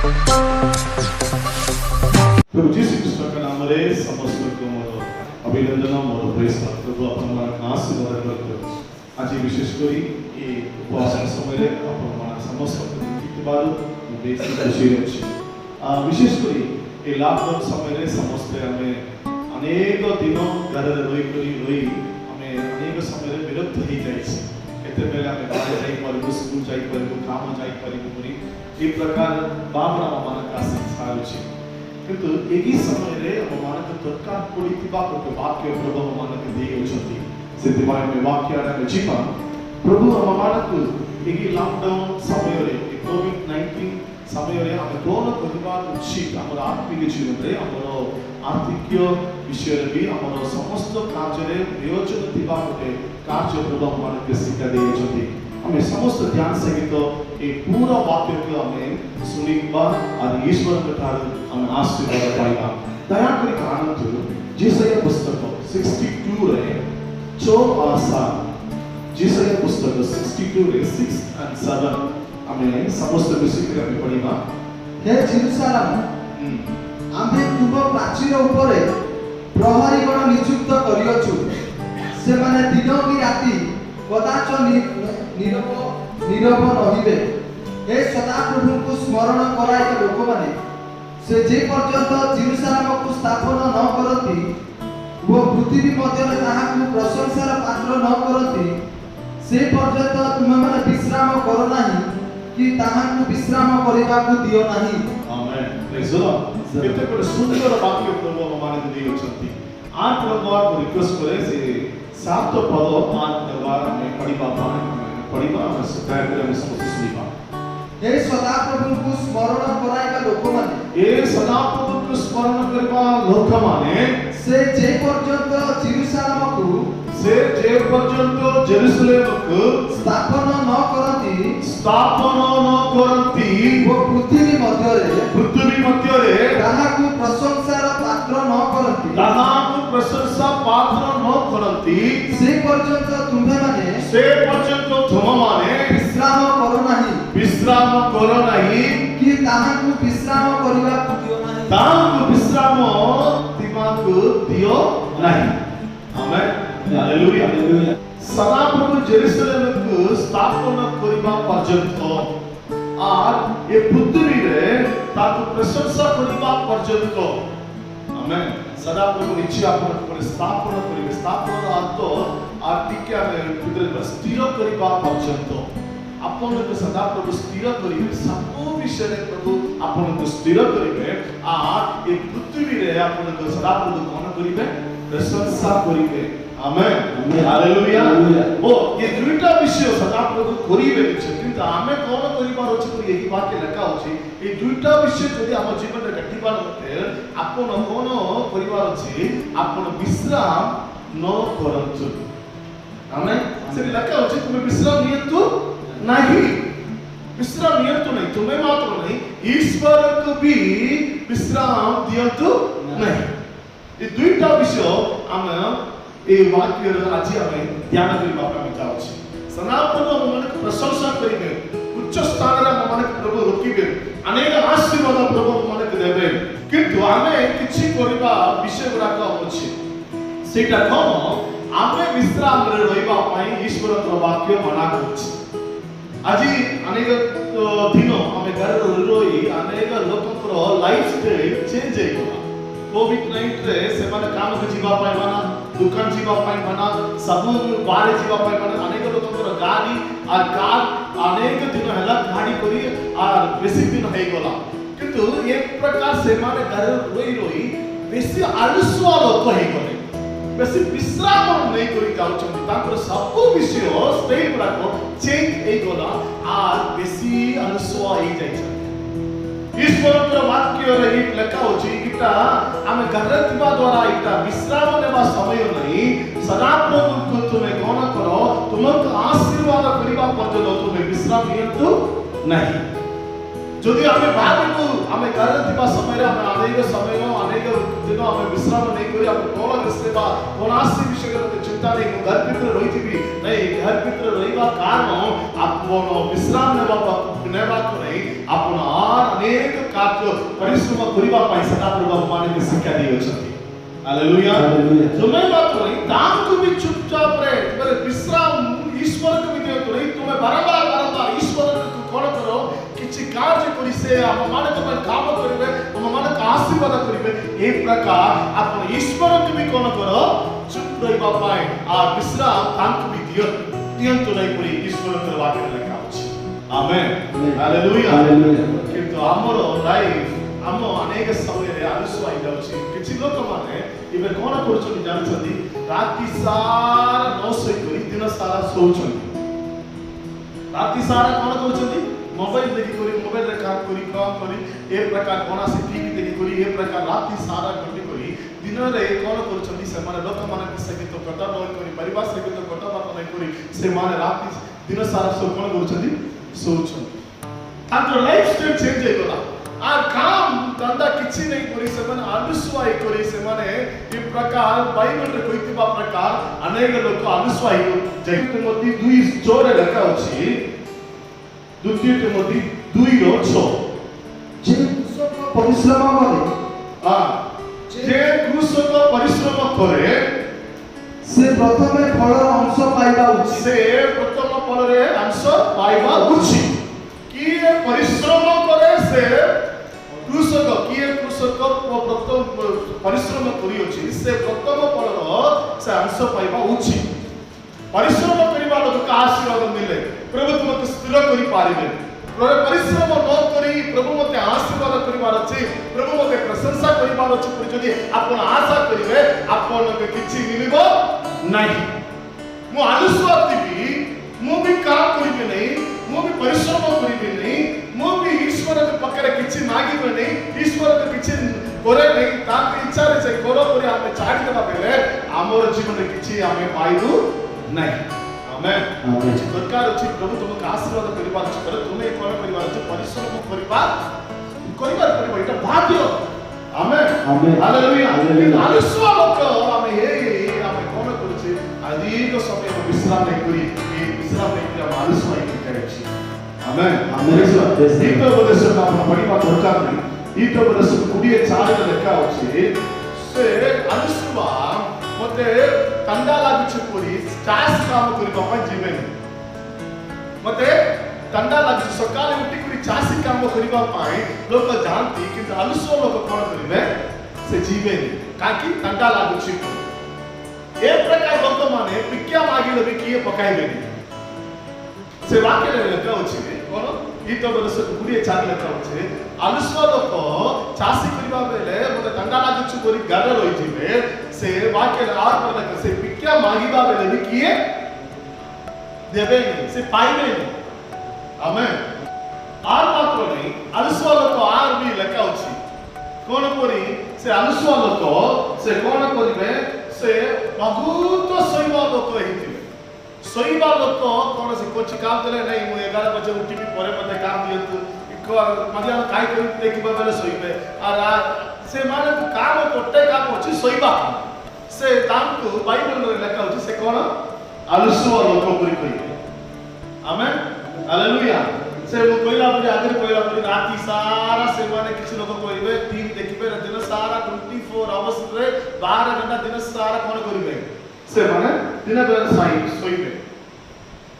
प्रभु जीसु ख्रीष्ट का नाम रे समस्त को मोर अभिनंदन मोर प्रेस प्रभु अपन मन आशीर्वाद करतो आज विशेष करी ए उपवास समय रे अपन मन समस्त को बारू बेसी खुशी अछि विशेष करी ए लॉकडाउन समय रे समस्त हमें अनेक दिन घर रे रही हमें अनेक समय रे विरक्त हो जाय छै एते बेला हमें बाहर जाई परबो स्कूल जाई परबो काम जाई परबो पूरी ए प्रकार भावना मन का संसार अछि किंतु एगी समय रे हम मानक दरकार पड़िथिबा को वाक्य प्रभु मानक देई अछंती सेतिबाय में वाक्य रे जीवा प्रभु हम मानक एगी लॉकडाउन समय रे कोविड-19 समय रे हम कोन कहिबा उचित हमर आत्मिक जीवन रे हमर आर्थिक विषय रे भी हमर समस्त कार्य रे प्रयोजन दिबा कोटे कार्य प्रभु मानक शिक्षा देई अछंती हमें समस्त ध्यान सहित एक पूरा वाक्य को हमें सुनिबा और ईश्वर के ठार हम आशीर्वाद पाइबा दया करी आनंद जेसाया पुस्तक 62 रे 4 और 7 जेसाया पुस्तक 62 रे 6 और 7 हमें समस्त विषय के हमें पढ़िबा हे जेरूशलेम आमे तुम प्राचीर ऊपर प्रहरी गण नियुक्त करियछु से माने दिन की राति कदाच नीरव रहिबे हे सदा प्रभु को स्मरण कराई लोक माने से जे पर्यंत जेरूशलेम को स्थापन न करती वो पृथ्वी मध्य में ताहा को प्रशंसार पात्र न करती से पर्यंत तुम माने विश्राम करो नाही कि ताहा को विश्राम करिबा को दियो नाही आमेन प्रेज द लॉर्ड केते को सुंदर वाक्य प्रभु हमारे देई अछंती आठ बार को रिक्वेस्ट करे से सात पद आठ बार में पढ़िबा सत्य करे हम समस्त सुनिबा हे सदा प्रभु को स्मरण कराइबा लोक माने ए सदा प्रभु को स्मरण करबा लोक माने से जे पर्यंत जेरूशलेम को स्थापन न करती वो पृथ्वी मध्य रे ताहा को प्रशंसार पात्र न करती से पर्यंत तुम्हे माने विश्राम करो नाही कि ताहा को विश्राम करिबा दियो नहीं आमेन हालेलुया सदा प्रभु जेरूशलेम को स्थापना करिबा पर्यंत और ये पृथ्वी रे ताकू प्रशंसा करिबा पर्यंत आमेन सदा प्रभु इच्छा अपन पर स्थापना करिबे स्थापना अर्थ आर्थिक में स्थिर करिबा पर्यंत अपन को सदा प्रभु स्थिर करिबे सब विषय रे प्रभु अपन को स्थिर करिबे और ये पृथ्वी रे अपन को सदा प्रभु कोन करिबे प्रशंसा करिबे आमेन हालेलुया ओ ये दुईटा विषय सदा प्रभु करिबे किंतु आमे कोन करिबार अछि तो यही वाक्य लिखा अछि ये दुईटा विषय जदि हम जीवन रे घटिबार होते अपन कोन करिबार अछि अपन विश्राम न करंतु आमेन से लिखा अछि तुम विश्राम नियंतु नहीं विश्राम नियंतु नहीं तुम्हें मात्र नहीं ईश्वर को भी विश्राम दियंतु नहीं ये दुईटा विषय हम ए वाक्य आज हमें ध्यान करबा ପାଇଁ ଯାଉଛି सनातन मन प्रशंसा करिबे उच्च स्थान रे मन प्रभु रोकिबे अनेक आशीर्वाद प्रभु मन देबे किंतु हमें किछि करबा विषय गुराक अछि सेटा कोन हमें विश्राम रे रहबा ପାଇଁ ईश्वर को वाक्य मना करछि आज अनेक दिन हमें घर रही अनेक लोकଙ୍କର लाइफ स्टाइल चेंज हे गला कोविड-19 रे से माने काम के जीवा पाए माना दुकान जीवा पाए माना सब बाहर जीवा पाए माना अनेक लोकଙ୍କର गाड़ी और कार अनेक दिन हला गाड़ी करी और बेसी दिन हे गला किंतु एक प्रकार से माने घर रही बेसी आलस्य लोक हे गले बेसी विश्राम नहीं करी जाउछन ताकर सब विषय स्टाइल गुराको चेंज हे गला और बेसी आलस्य हे जाइछ ईश्वर के वाक्य रे लिखा होची इटा हम गरतिबा द्वारा इटा विश्राम नेबा समय नहीं सदा प्रभु को तुम्हें कोन करो तुमको आशीर्वाद करिबा पर्यंत तुम्हें विश्राम नियंतु नहीं जदि हमें भाबिबु हमें गरतिबा समय रे हम अनेक समय दिन हमें विश्राम नहीं करी हम कोन सेवा कोन आशी विषय के चिंता नहीं घर भीतर रहिथिबी नहीं घर भीतर रहिबा कारण आपन विश्राम नेबा को नहीं आपन अनेक କାର୍ଯ୍ୟ ପରିଶ୍ରମ କରିବା ପାଇଁ ସଦାପ୍ରଭୁ ଆମମାନଙ୍କୁ ଶିକ୍ଷା ଦେଇଅଛନ୍ତି। ହାଲେଲୁୟା। हालेलुया। ତୁମେ ମାତ୍ର ତାଙ୍କୁ ବି ଚୁପଚାପରେ ବିଶ୍ରାମ ଈଶ୍ୱରକୁ ବି ଦିଅନ୍ତୁ ନାହିଁ। ତୁମେ ବାରମ୍ବାର ଈଶ୍ୱରକୁ କ'ଣ କର କିଛି କାର୍ଯ୍ୟ କରି ସେ ଆମମାନଙ୍କ ପାଇଁ କାମ କରିବେ, ଆମମାନଙ୍କୁ ଆଶୀର୍ବାଦ କରିବେ। ଏ ପ୍ରକାର ଆପଣ ଈଶ୍ୱରକୁ ବି କ'ଣ କର ଚୁପ ରହିବା ପାଇଁ ଆଉ ବିଶ୍ରାମ ତାଙ୍କୁ ବି ଦିଅନ୍ତୁ ନାହିଁ ବୋଲି ଈଶ୍ୱରଙ୍କର ବାକ୍ୟରେ ଲେଖା ଅଛି। ଆମେନ୍। ହାଲେଲୁୟା। हालेलुया। କିନ୍ତୁ ଆମର ଲାଇଫ୍ ଆମ ଅନେକ ସମୟରେ ଆଲସ୍ୟ ହେଇଯାଉଛି। କିଛି ଲୋକମାନେ ଏବେ କ'ଣ କରୁଛନ୍ତି ଜାଣିଛନ୍ତି? ରାତି ସାରା ନ ଶୋଇକରି ଦିନ ସାରା ଶୋଉଛନ୍ତି। ରାତି ସାରା କ'ଣ କରୁଛନ୍ତି? ମୋବାଇଲ ଦେଖିକରି ମୋବାଇଲରେ କାମ କରି କ'ଣ କରି ଏ ପ୍ରକାର କୌଣସି ଟିଭି ଦେଖିକରି ଏ ପ୍ରକାର ରାତି ସାରା ଗତି କରି ଦିନରେ କ'ଣ କରୁଛନ୍ତି? ସେମାନେ ଲୋକମାନଙ୍କ ସହିତ କଥାବାର୍ତ୍ତା ନ କରି ପରିବାର ସହିତ କଥାବାର୍ତ୍ତା ନ କରି ସେମାନେ ରାତି ଦିନ ସାରା ସବୁ କ'ଣ କରୁଛନ୍ତି? ଶୋଉଛନ୍ତି। ତାଙ୍କର ଲାଇଫ୍ ଷ୍ଟାଇଲ ଚେଞ୍ଜ ହେଇଗଲା। আর কাম ধন্দা କିଛି नहीं କରି ସେମାନେ ଆଲସ୍ୟ କରି ସେମାନେ ଏ ପ୍ରକାର ବାଇବଲରେ କହିଥିବା ପ୍ରକାର ଅନେକ ଲୋକ ଆଲସ୍ୟ ଯାଇ ତିମୋଥୀ 2:6 ଲେଖା ଅଛି। ଦ୍ୱିତୀୟ ତିମୋଥୀ 2:6 जे କୃଷକ ପରିଶ୍ରମ କରେ ଯେ କୃଷକ ପରିଶ୍ରମ କରେ ସେ ପ୍ରଥମେ ଫଳର ଅଂଶ ପାଇବା ଉଚିତ। ସେ ପ୍ରଥମ ଫଳରେ ଅଂଶ ପାଇବା ଉଚିତ। କିଏ ପରିଶ୍ରମ କରେ ସେ କୃଷକ କିଏ କୃଷକ ପ୍ରଥମ ପରିଶ୍ରମ କରିଅଛି ସେ ପ୍ରଥମ ଫଳର ସେ ଅଂଶ ପାଇବା ଉଚିତ। ପରିଶ୍ରମ କରିବା ଲୋକକୁ ଆଶୀର୍ବାଦ ମିଳେ। ପ୍ରଭୁ ତୁମକୁ ସ୍ଥିର କରିପାରିବେ। ପରିଶ୍ରମ ନ କରି ପ୍ରଭୁ ମୋତେ ଆଶୀର୍ବାଦ କରିବାର ଅଛି, ପ୍ରଭୁ ମୋତେ ପ୍ରଶଂସା କରିବାର ଅଛି ବୋଲି ଯଦି ଆପଣ ଆଶା କରିବେ ଆପଣଙ୍କୁ କିଛି ମିଳିବ ନାହିଁ। ମୁଁ ଆଲସ୍ୟ ଥିବି, ମୁଁ ବି କାମ କରିବି ନାହିଁ, ମୁଁ ବି ପରିଶ୍ରମ କରିବି ନାହିଁ, ମୁଁ ବି ଈଶ୍ୱରଙ୍କ ପାଖରେ କିଛି ମାଗିବି ନାହିଁ, ଈଶ୍ୱରକୁ କିଛି କରେ ନାହିଁ, ତାଙ୍କ ଇଚ୍ଛାରେ ସେ କର କରି ଆମେ ଛାଡ଼ିଦେବା ବେଳେ ଆମର ଜୀବନରେ କିଛି ଆମେ ପାଇବୁ ନାହିଁ। ଆମେନ୍। କିଛି ଦରକାର ଅଛି ପ୍ରଭୁ ତୁମକୁ ଆଶୀର୍ବାଦ କରିବାର ଅଛି ପରେ ତୁମେ କ'ଣ କରିବାର ଅଛି? ପରିଶ୍ରମ କରିବାର ପଡ଼ିବ। ଏଇଟା ଭାଗ୍ୟ। ଆମେନ୍। ହାଲେଲୁୟା। ଆଲସ୍ୟ ଲୋକ ଆମେ ଆମେ କ'ଣ କରୁଛେ? ଅଧିକ ସମୟ ବିଶ୍ରାମ ନେଇ କରି ବିଶ୍ରାମ ନେଇକରି ଆମେ ଆଲସ୍ୟ ହେଇଯାଇଛି। ଆମେନ୍। ଉପଦେଶ ଆପଣ ପଢ଼ିବା ଦରକାର ନାହିଁ। ଉପଦେଶ 20:4 ଲେଖା ଅଛି। ସେ ଆଲସ୍ୟ ମୋତେ ଥଣ୍ଡା ଲାଗୁଛି ପରି ଚାଷ କାମ କରିବା ପାଇଁ ଯିବେନି। ମୋତେ ଥଣ୍ଡା ଲାଗୁଛି ସକାଳେ ଉଠିକରି ଚାଷୀ କାମ କରିବା ପାଇଁ ଲୋକ ଯାଆନ୍ତି, କିନ୍ତୁ ଆଲସ୍ୟ ଲୋକ କ'ଣ କରିବେ? ସେ ଯିବେନି। କାହିଁକି? ଥଣ୍ଡା ଲାଗୁଛି। ଏ ପ୍ରକାର ଲୋକମାନେ ଭିକ୍ଷା ମାଗିଲେ ବି କିଏ ପକାଇବେନି। ସେ ବାକ୍ୟରେ ଲେଖା ଅଛି କ'ଣ? ଉପଦେଶ 20:4 ଲେଖା ଅଛି। ଆଲସ୍ୟ ଲୋକ ଚାଷୀ କରିବା ବେଳେ ମୋତେ ଥଣ୍ଡା ଲାଗୁଛି ବୋଲି ଘରେ ରହିଯିବେ। ସେ ବାକ୍ୟରେ ସେ ଭିକ୍ଷା ମାଗିବା ବେଳେ ବି କିଏ ଦେବେନି, ସେ ପାଇବେନି। ଆମେନ୍। ଆର୍ ମାତ୍ର ନାହିଁ ଆଲସ୍ୟ ଲୋକ ଆର୍ ବି ଲେଖା ଅଛି। କ'ଣ କରି ସେ ଆଲସ୍ୟ ଲୋକ ସେ କ'ଣ କରିବେ? ସେ ବହୁତ ଶୋଇବା ଲୋକ ହେଇଥିବେ। ଶୋଇବା ଲୋକ କ'ଣ ସେ କିଛି କାମ କଲେ ନାହିଁ, ମୁଁ 11 ବଜେ ଉଠିବି ପରେ ମୋତେ କାମ ଦିଅନ୍ତୁ, ମଧ୍ୟାହ୍ନ ଖାଇକରି ଦେଖିବା ବେଳେ ଶୋଇବେ। ଆର୍ ସେମାନଙ୍କୁ କାମ ଗୋଟେ କାମ ଅଛି ଶୋଇବା। ସେ ତାଙ୍କୁ ବାଇବଲରେ ଲେଖା ଅଛି ସେ କ'ଣ? ଆଲସ୍ୟ ଲୋକ ବୋଲି କହିବେ। ଆମେନ୍। ହାଲେଲୁୟା। ସେ ମୁଁ କହିଲା ପରେ ଆଗରେ କହିଲା ପରେ ରାତି ସାରା ସେମାନେ କିଛି ଲୋକ କହିବେ ଟିଭି ଦେଖିବେ, ଦିନ ସାରା 24 ଆୱାର୍ସରେ 12 ଘଣ୍ଟା ଦିନ ସାରା କ'ଣ କରିବେ? ସେମାନେ ଦିନ ବେଳେ ଶୋଇବେ।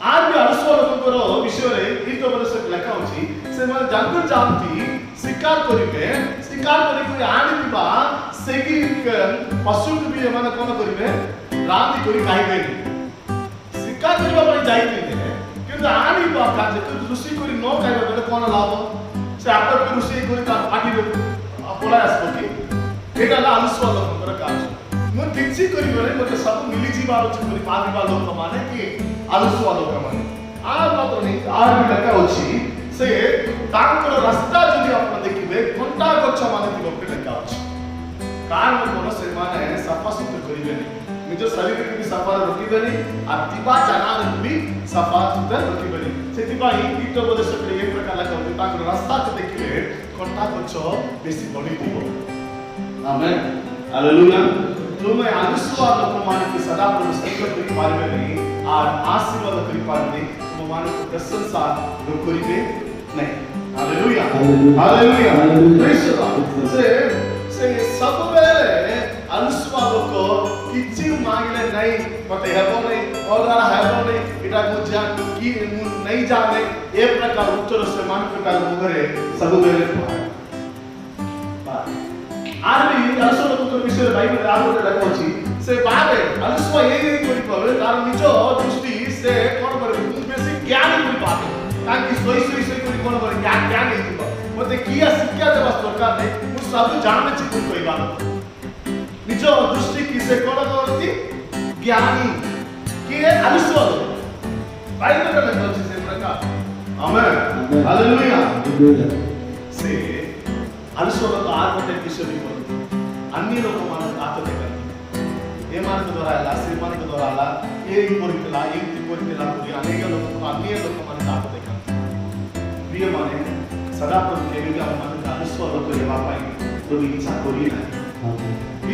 ଆର୍ ବି ଆଲସ୍ୟ ଲୋକଙ୍କର ବିଷୟରେ ଉପଦେଶ ଲେଖା ଅଛି। ସେମାନେ ଜଙ୍ଗଲ ଯାଆନ୍ତି, ଶିକାର କରିବେ, ଶିକାର କରିକି ଆଣିଥିବା ସେହି ପଶୁକୁ ବି ଏମାନେ କ'ଣ କରିବେ? ରାନ୍ଧି କରି ଖାଇବେନି। ଶିକାର କରିବା ପାଇଁ ଯାଇଥିଲେ କିନ୍ତୁ ଆଣିବା କାର୍ଯ୍ୟ ରୋଷେଇ କରି ନ ଖାଇବା ବେଳେ କ'ଣ ଲାଭ? ସେ ଆପେ ରୋଷେଇ କରି ତା ପାଟିରେ ପଳାଇ ଆସିବ କି? ଏଇଟା ହେଲା ଆଲସ୍ୟ ଲୋକଙ୍କର କାର୍ଯ୍ୟ। ମୁଁ କିଛି କରିବାରେ ମୋତେ ସବୁ ମିଳିଯିବାର ଅଛି ବୋଲି ଭାବିବା ଲୋକମାନେ କିଏ? ଆଲସ୍ୟ ଲୋକମାନେ। ଆର୍ ମାତ୍ର ନାହିଁ ଆର୍ ବି ଲେଖା ଅଛି। ସେ ତାଙ୍କର ରାସ୍ତା ଯଦି ଆପଣ ଦେଖିବେ କଣ୍ଟା ଗଛ ମାନେ ଥିବ ବୋଲି ଲେଖା ଅଛି। କାରଣ କ'ଣ? ସେମାନେ ସଫାସୁତୁରା କରିବେନି, ନିଜ ଶରୀରକୁ ବି ସଫା ରଖିବେନି, ଆଉ ଥିବା ଜାଗାକୁ ବି ସଫା ସୁତରା ରଖିବେନି। ସେଥିପାଇଁ ଉପଦେଶରେ ଏ ପ୍ରକାର ଲେଖା ଅଛି ତାଙ୍କର ରାସ୍ତାକୁ ଦେଖିଲେ କଣ୍ଟା ଗଛ ବେଶୀ ବଢ଼ିଥିବ। ଆମେନ୍। ହାଲେଲୁୟା। ତୁମେ ଆଲସ୍ୟ ଲୋକମାନଙ୍କୁ ସଦାପ୍ରଭୁ ସ୍ଥିର କରିପାରିବେ ନାହିଁ, ଆର୍ ଆଶୀର୍ବାଦ କରିପାରିବେ, ତୁମମାନଙ୍କୁ ପ୍ରଶଂସା କରିବେ ନାହିଁ। Hallelujah Hallelujah. Hallelujah Hallelujah. Praise the Lord से सब बेले आलुसुआ लोक किछि मांगले नहीं मते हेबो नहीं और हेबो नहीं इटा बुझा कि नहीं जाने ए प्रकार उत्तर से मान प्रकार मुगरे सब बेले आदमी आलुसुआ लोक विषय बाइबल आरो लेखा अछि से बाबे आलुसुआ ये कोइ पावे तार निजो दृष्टि से कोन करे बेसी ज्ञान कोइ पावे ताकि सोई कोइ कोन करे ज्ञान नहीं दिबो मते किया शिक्षा देबा सरकार नहीं मु सब जानने छी कोइ बात निजो दृष्टि किसे कोन करती ज्ञानी किए आलुसुआ बाइबल में लिखा अछि से प्रकार आमेन हालेलुया से आलुसुआ लोक आत्मते विषय भी अन्य लोक मान आत्मते ఏ మార్గం ద్వారా అలా శ్రీమానిక ద్వారా అలా ఏ కోరికలా ఏంటి కోరికలా పూరి అనేక లోకం అన్య లోకం మన దాపతే కాదు ప్రియమానే సదాప్రభు కేవిగా మన ఆలస్వ లోక ఏవాపై तो इच्छा कोरी नहीं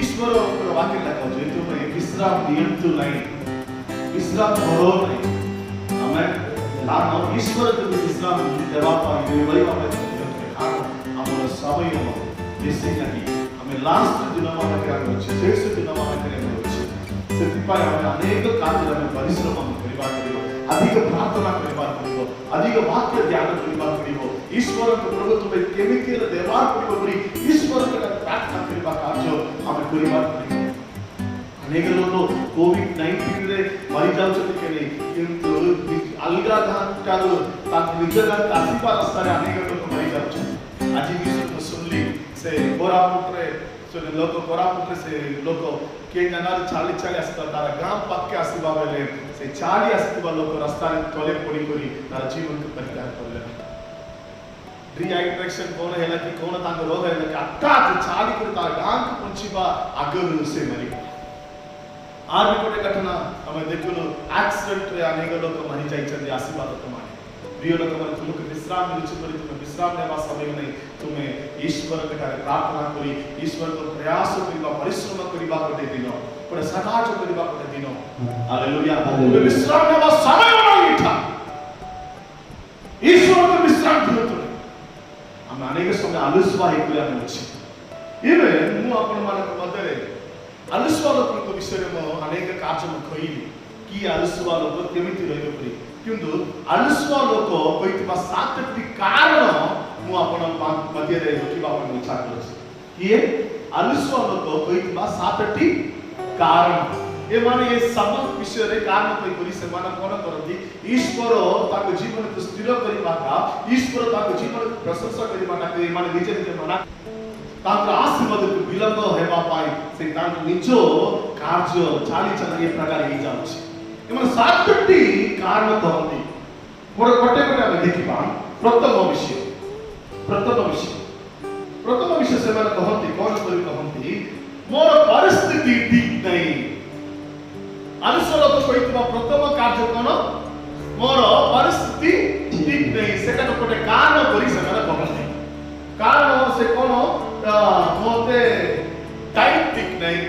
ईश्वर वाक्य लगा जो तुम्हें विश्राम दियंतु नहीं विश्राम करो नहीं हमें लानो ईश्वर के विश्राम देवापा ये वापे कारण हमारा समय हो जैसे नहीं हमें लास्ट दिन हमारा क्या होच्छे शेष दिन हमारा क्या होच्छे ସେଥିପାଇଁ ଆମେ ଅନେକ କାର୍ଯ୍ୟରେ ଆମେ ପରିଶ୍ରମ କରିବା ପଡ଼ିବ ଅଧିକ ପ୍ରାର୍ଥନା କରିବା ପଡ଼ିବ ଅଧିକ ବାକ୍ୟ ଧ୍ୟାନ କରିବା ପଡ଼ିବ ଈଶ୍ୱରଙ୍କ ପ୍ରଭୁ ତୁମେ କେମିତି ଦେବା ପଡ଼ିବ ବୋଲି ଈଶ୍ୱରଙ୍କ ପ୍ରାର୍ଥନା କରିବା କାର୍ଯ୍ୟ ଆମେ କରିବା ପଡ଼ିବ ଅନେକ ଲୋକ କୋଭିଡ-19 ରେ ମରି ଯାଉଛନ୍ତି କି ନାହିଁ କିନ୍ତୁ ଅଲଗା ଠାରୁ ତାଙ୍କ ନିଜ ଗାଁକୁ ଆସିବା ରାସ୍ତାରେ ଅନେକ ଲୋକ ମରି ଯାଉଛନ୍ତି ଆଜି ବି ଶୁଣିଲି ସେ କୋରାପୁଟରେ लोक कोरापुट से लोक के जनार चाली चाली आसता तार गांव पक्के आसीबा बेले से चाली आसीबा लोक रास्ता रे तले पड़ी करी तार जीवन के परित्याग करले डिहाइड्रेशन कोन हैला कि कोन तांग रोग हैला कि अट्टा चाली कर तार गांव के पहुंचीबा आगर से मरी आर भी कोटे घटना हमें देखलो एक्सीडेंट रे अनेक लोक मरि जाई छथि आसीबा तो माने प्रिय लोक मन तुमके विश्राम मिलछि करी तुम विश्राम लेवा समय नहीं तुम्हें ईश्वर के कार्य प्रार्थना करी ईश्वर को प्रयास करिबा परिश्रम करिबा कोटे दिनो कोटे सकाज करिबा कोटे दिनो हालेलुया तुम्हें विश्राम लेवा समय नहीं था ईश्वर को विश्राम दियो तुम हम अनेक समय आलस्वा हेकुया अछि इबे मु अपन मानक मधरे आलस्वा लोक विषय में अनेक कार्य म खइली कि आलस्वा लोक केमिति रहइबे परि किंतु आलस्वा लोक कइतबा सातटी कारण मु आपण मध्य रे रखिबा अपन इच्छा करछि किए आलस्वा लोक कइतबा सातटी कारण ए माने ये सब विषय रे कारण कइ करी से मान कोन करथि ईश्वर ताक जीवन को स्थिर करिबा का ईश्वर ताक जीवन को प्रशंसा करिबा का ए माने निजे निजे मना ताक आशीर्वाद को विलंब हेबा पाई से ताक निजो कार्य चाली चली प्रकार हे जाउछि एमन सातटी कारण कहती मोर कोटे कोटे हम देखिबा प्रथम विषय से मैंने कहती कौन करी कहती मोर परिस्थिति ठीक नहीं आलस्वा तो कहितबा प्रथम कार्य कोन मोर परिस्थिति ठीक नहीं सेकंड कोटे कारण करी से मैंने कहती कारण से कोन मोते टाइम ठीक नहीं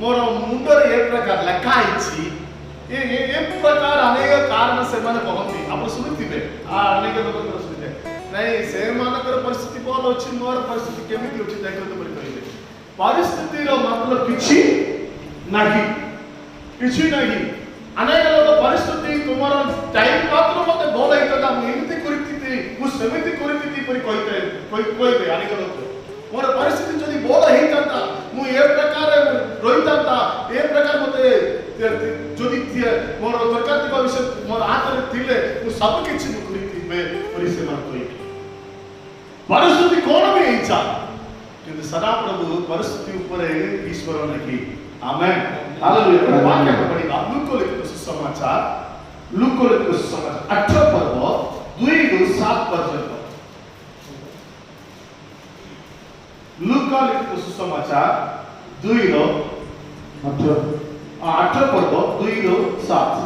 मोर मुंडर एक प्रकार लखाइछि ये प्रकार अनेक कारण से माने कहती आप सुनिथिबे अनेक लोक सुनिथे नहीं से मानकर परिस्थिति बोल अछि मोर परिस्थिति केमिति अछि देखो तो बड़ी कहिबे परिस्थिति रो मतलब किछि नाही अनेक लोक परिस्थिति तुमर टाइम मात्र मते बोल आइतदा एमिति करितिति मु सेमिति करितिति परि कहिते अनेक लोक मोर परिस्थिति जदि बोल हेइताता मु ए प्रकार रहिताता ए प्रकार मते जदि मोर दरकार दिबा विषय मोर हाथ रे थिले मु सब किछि मु करितिबे परिसेमान कहि परिस्थिति कोन भी इच्छा किंतु सदा प्रभु परिस्थिति ऊपर ईश्वर नहीं आमेन हालेलुया वाक्य को पढ़ी लूका लिखित सुसमाचार 18 पर्व 2-7 पर्यंत लूका लिखित सुसमाचार 2-18 पर्व 2-7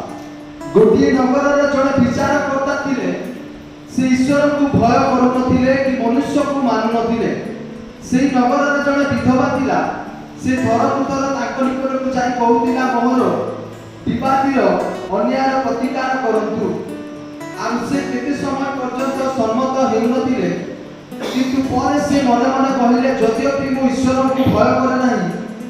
गोटे नगर रे जने विचार करता थिले से ईश्वर को भय करू नथिले कि मनुष्य को मानु नथिले सेही नगर रे जने विधवा थिला से थरकुतर ताक निकट को जाई कहूतिला मोहर विवादीर अन्याय प्रतिकार करंतु ଆଉ ସେ କେତେ ସମୟ ପର୍ଯ୍ୟନ୍ତ ସମ୍ମତ ହେଉନଥିଲେ, କିନ୍ତୁ ପରେ ସେ ମନେ ମନେ କହିଲେ, ଯଦ୍ୟପି ମୁଁ ଈଶ୍ୱରଙ୍କୁ ଭୟ କରେ ନାହିଁ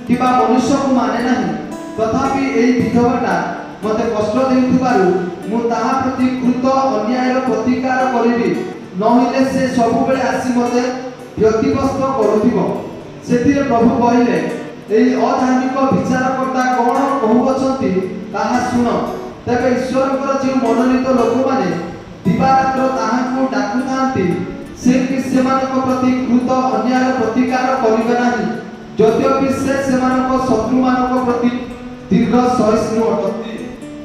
କିମ୍ବା ମନୁଷ୍ୟକୁ ମାନେ ନାହିଁ, ତଥାପି ଏହି ବିଧବାଟା ମୋତେ କଷ୍ଟ ଦେଉଥିବାରୁ ମୁଁ ତାହା ପ୍ରତି କୃତ ଅନ୍ୟାୟର ପ୍ରତିକାର କରିବି, ନହେଲେ ସେ ସବୁବେଳେ ଆସି ମୋତେ ବ୍ୟତିବ୍ୟସ୍ତ କରୁଥିବ। ସେଥିରେ ପ୍ରଭୁ କହିଲେ, ଏହି ଅଧାର୍ମିକ ବିଚାରକର୍ତ୍ତା କ'ଣ କହୁଅଛନ୍ତି ତାହା ଶୁଣ। ତେବେ ଈଶ୍ୱରଙ୍କର ଯେଉଁ ମନୋନୀତ ଲୋକମାନେ ଦିବାରାତ୍ର ତାହାଙ୍କୁ ଡାକୁଥାନ୍ତି, ସେ କି ସେମାନଙ୍କ ପ୍ରତି କୃତ ଅନ୍ୟାୟ ପ୍ରତିକାର କରିବେ ନାହିଁ, ଯଦ୍ୟପି ସେ ସେମାନଙ୍କ ଶତ୍ରୁମାନଙ୍କ ପ୍ରତି ଦୀର୍ଘ ସହିଷ୍ଣୁ ଅଟନ୍ତି।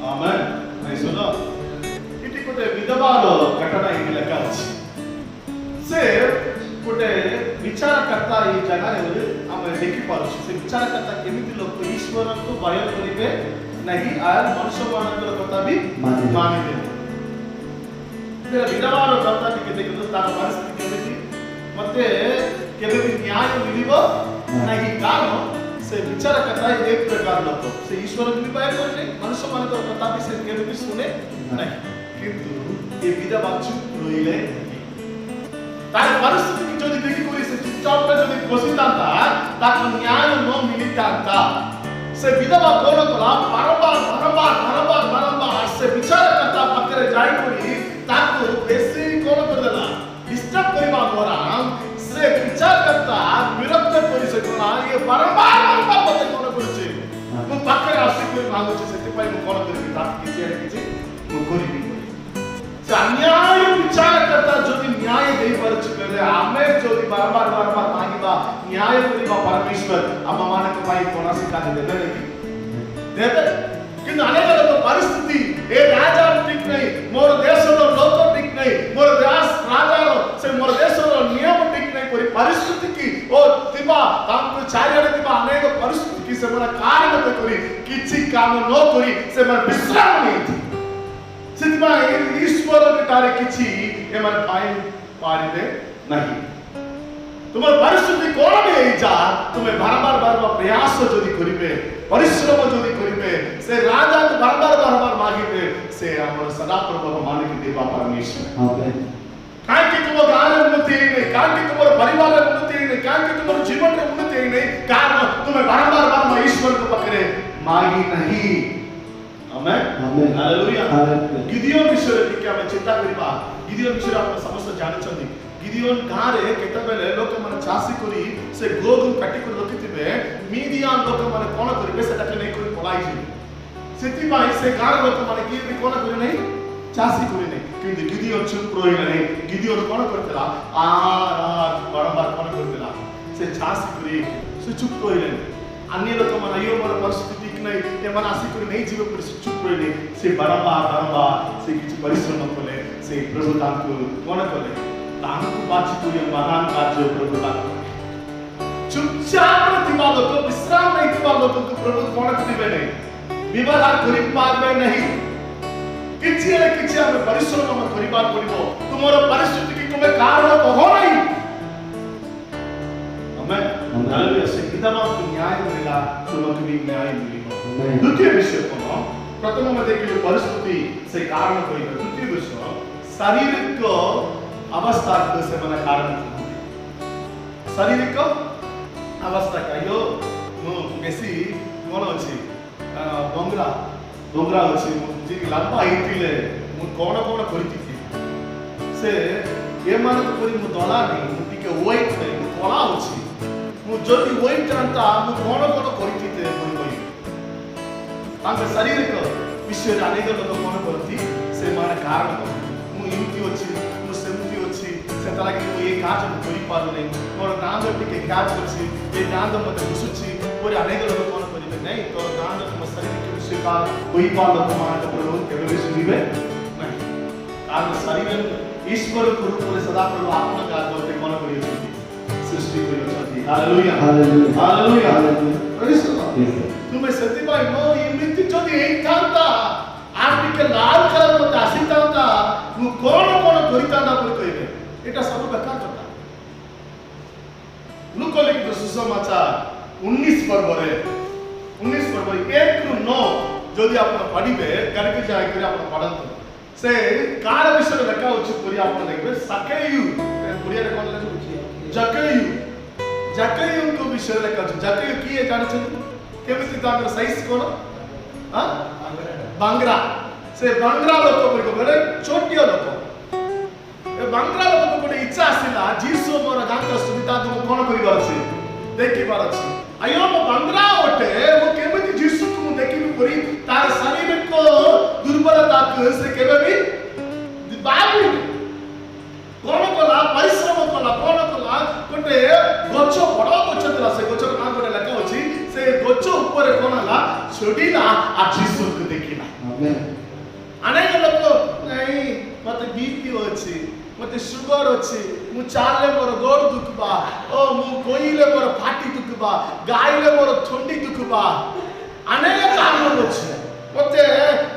आमेन। नहीं सुनो, इटी कोटे विधवार घटना इटी लेखा अछि। से कोटे विचारकर्ता ये जगह रे बोले आमे देखि पारुछ। से विचारकर्ता केमिति लोक ईश्वर को भय करिवे नहीं आर मनुष्य मानकर कथा भी मानिबे। तेरा विधवार घटना टिके देखो तार परिस्थिति केमिति मते केबे भी न्याय मिलिबो नहीं, कारण से विचारकर्ता एक प्रकार लोक से ईश्वर को भय करने मनुष्य मानकर कथा भी से केबे भी सुने नहीं, किंतु ये विधवा चुप रहिले। तार परिस्थिति की जदि देखि कोई से चुपचाप रे जदि बसितांता ताक न्याय न मिलितांता, से विधवा कोन कला बारंबार से विचारकर्ता पाखरे जाई पड़ी ताको बेसी कोन कर देला डिस्टर्ब करबा द्वारा से विचारकर्ता विरक्त करि से कोना ये बारंबार मते कोन करछे मु पाखरे आसी कोइ मांगो छे सेते पई मु कोन करबी ता किछि मु करबी। से अन्याय विचारकर्ता जदि न्याय देई परछ करे आमे जदि बारंबार मांगिबा न्याय करिबा परमेश्वर आम मानक पई कोना सिका देबे नहीं देबे, किंतु अनेक लोक परिस्थिति ए राजा ठीक नहीं, मोर देशर लोक ठीक नहीं, मोर देश राजा से मोर देशर नियम ठीक नहीं करी परिस्थिति की ओ तिबा तांको चारियाडे तिबा अनेक परिस्थिति की से मोर कारण करी किछि काम न करी से मोर विश्राम नहीं सितबा ईश्वर के तारे किछि एमन पाई पारिबे नहीं। तुमर परिस्थिति कोन भी जा तुम्हें बारंबार प्रयास जदि करिवे परिश्रम जदि करिवे से राजा को बारंबार मांगिवे से हमर सदा प्रभु मानिक देवा परमेश्वर। आमेन। काहे कि तुम गान उन्नति नहीं, काहे कि तुम परिवार उन्नति नहीं, काहे कि तुम जीवन रे उन्नति नहीं, कारण तुम्हें बारंबार ईश्वर को पकड़े मांगी नहीं। आमेन। आमेन। हालेलुया। गिदियोन विषय के हम चिंता करिबा। गिदियोन विषय आप समस्त जानिछथि। गिदियोन गाँ रे केते बेले लोक माने चासी करी से गोगु काटी कर रखिथिबे, मीडियान लोक माने कोन करिवे सेटा के नै करी पलाई जिवे। सेति पई से गाँ लोक माने की कोन करी नै चासी करी नै, किंतु गिदियोन चुप रहि नै। गिदियोन कोन करतला आ बारंबार कोन करतला से चासी करी से चुप रहि नै। अन्य लोक माने यो मोर परिस्थिति ठीक नै ए माने आसी करी नै जीव पर चुप रहि नै से बारंबार से किछि परिश्रम कले से प्रभु तांको कोन कले तांको बाची कोई महान कार्य प्रभु तांको चुपचाप दिवा लोक विश्राम नहीं दिवा लोक को प्रभु कोन करिवे नै व्यवहार करि पारबे नहीं। किछि हम परिश्रम हम करिबा पड़िबो। तुमर परिस्थिति की तुमे कारण कहो नहीं। आमेन। हालेलुया। से विधवा को न्याय मिला तुमको भी न्याय मिलिबो। द्वितीय विषय कोन प्रथम में देखियो परिस्थिति से कारण कहिबे। द्वितीय विषय शारीरिक अवस्था से मन कारण शारीरिक अवस्था का यो बेसी कोन अछि डोंगरा अछि जे लंबा आइतिले मु कोन करति से ए मान कोरी मु दला नहीं मु टिके वेट नहीं मु कोला अछि मु जति वेट जानता मु कोन करति ते कोई तांके शारीरिक विषय अनेक लोक कोन करति से मान कारण मु इमति अछि मु सेमति अछि सेतला कि मु ए काज करि पारु नहीं मोर दांत टिके काज अछि ए दांत मते घुसुछि और अनेक लोक कोन करिवे नहीं तो दांत तुम शारीरिक विषय का कोई पार लोक मान प्रभु केबे भी सुनिबे नहीं। कारण शरीर ईश्वर को रूप में सदा प्रभु आत्मा का बोलते कोन करियो सृष्टि करियो। Hallelujah. Hallelujah. Hallelujah. Praise the Lord. तुमे सती भाई नो इमिति जदि एक थांता आर्टिक लाल कलर मत आसीतांता मु कोन करितांता पर कहिबे एटा सब बेकार कथा। लुक लिखित सुसमाचार 19 पर्व 1 ରୁ 9 जदि आप पढ़िबे करके जाय करे आप पढ़ंतु ସେ କାର ବିଷୟରେ ଲେଖା ଅଛି ପୁରୀ ଆପଣ ଦେଖିବେ ସକେୟୁ ପୁରୀରେ କଣ ଲେଖା ଅଛି ଜକେୟୁ ଜକେୟୁଙ୍କ ବିଷୟରେ ଲେଖା ଅଛି ଜକେୟୁ କିଏ ଜାଣିଛନ୍ତି କେମିତି ତାଙ୍କର ସାଇଜ କଣ ବାଙ୍ଗରା ସେ ବାଙ୍ଗରା ଲୋକ ପରିକ ମାନେ ଛୋଟିଆ ଲୋକ ଏ ବାଙ୍ଗରା ଲୋକ ଗୋଟେ ଇଚ୍ଛା ଆସିଲା ଯୀଶୁ ମୋର ଗାଁର ସୁବିଧା ତୁମ କଣ କରିବାର ଅଛି ଦେଖିବାର ଅଛି ଆୟୋ ମୋ ବାଙ୍ଗରା ଗୋଟେ ମୁଁ କେମିତି ଯୀଶୁକୁ ମୁଁ ଦେଖିବି ପରି ତାର ଶାରୀରିକ ଦୁର୍ବଳତାକୁ ସେ କେବେ ବି ବାବୁ କଣ କଲା ପରିଶ୍ରମ କଲା କଣ କଲା ଗୋଟେ ଗଛ ବଡ ଗଛ ଥିଲା ସେ ଗଛର ନାଁ ଗୋଟେ ଲେଖା ଅଛି ସେ ଗଛ ଉପରେ କଣ ହେଲା ଛୋଡ଼ିଲା ଆଉ ଯୀଶୁକୁ ଦେଖିଲା ଅନେକ ଲୋକ ନାଇଁ ମତେ ବିପି ଅଛି ମତେ ସୁଗର ଅଛି ମୁଁ ଚାଲେ ମୋର ଗୋଡ ଦୁଖବା ଓ ମୁଁ କୋଇଲେ ମୋର ଫାଟି ଦୁଖବା ଗାଇଲେ ମୋର ଥଣ୍ଡି ଦୁଖବା ଅନେକ କାରଣ ଅଛି ମତେ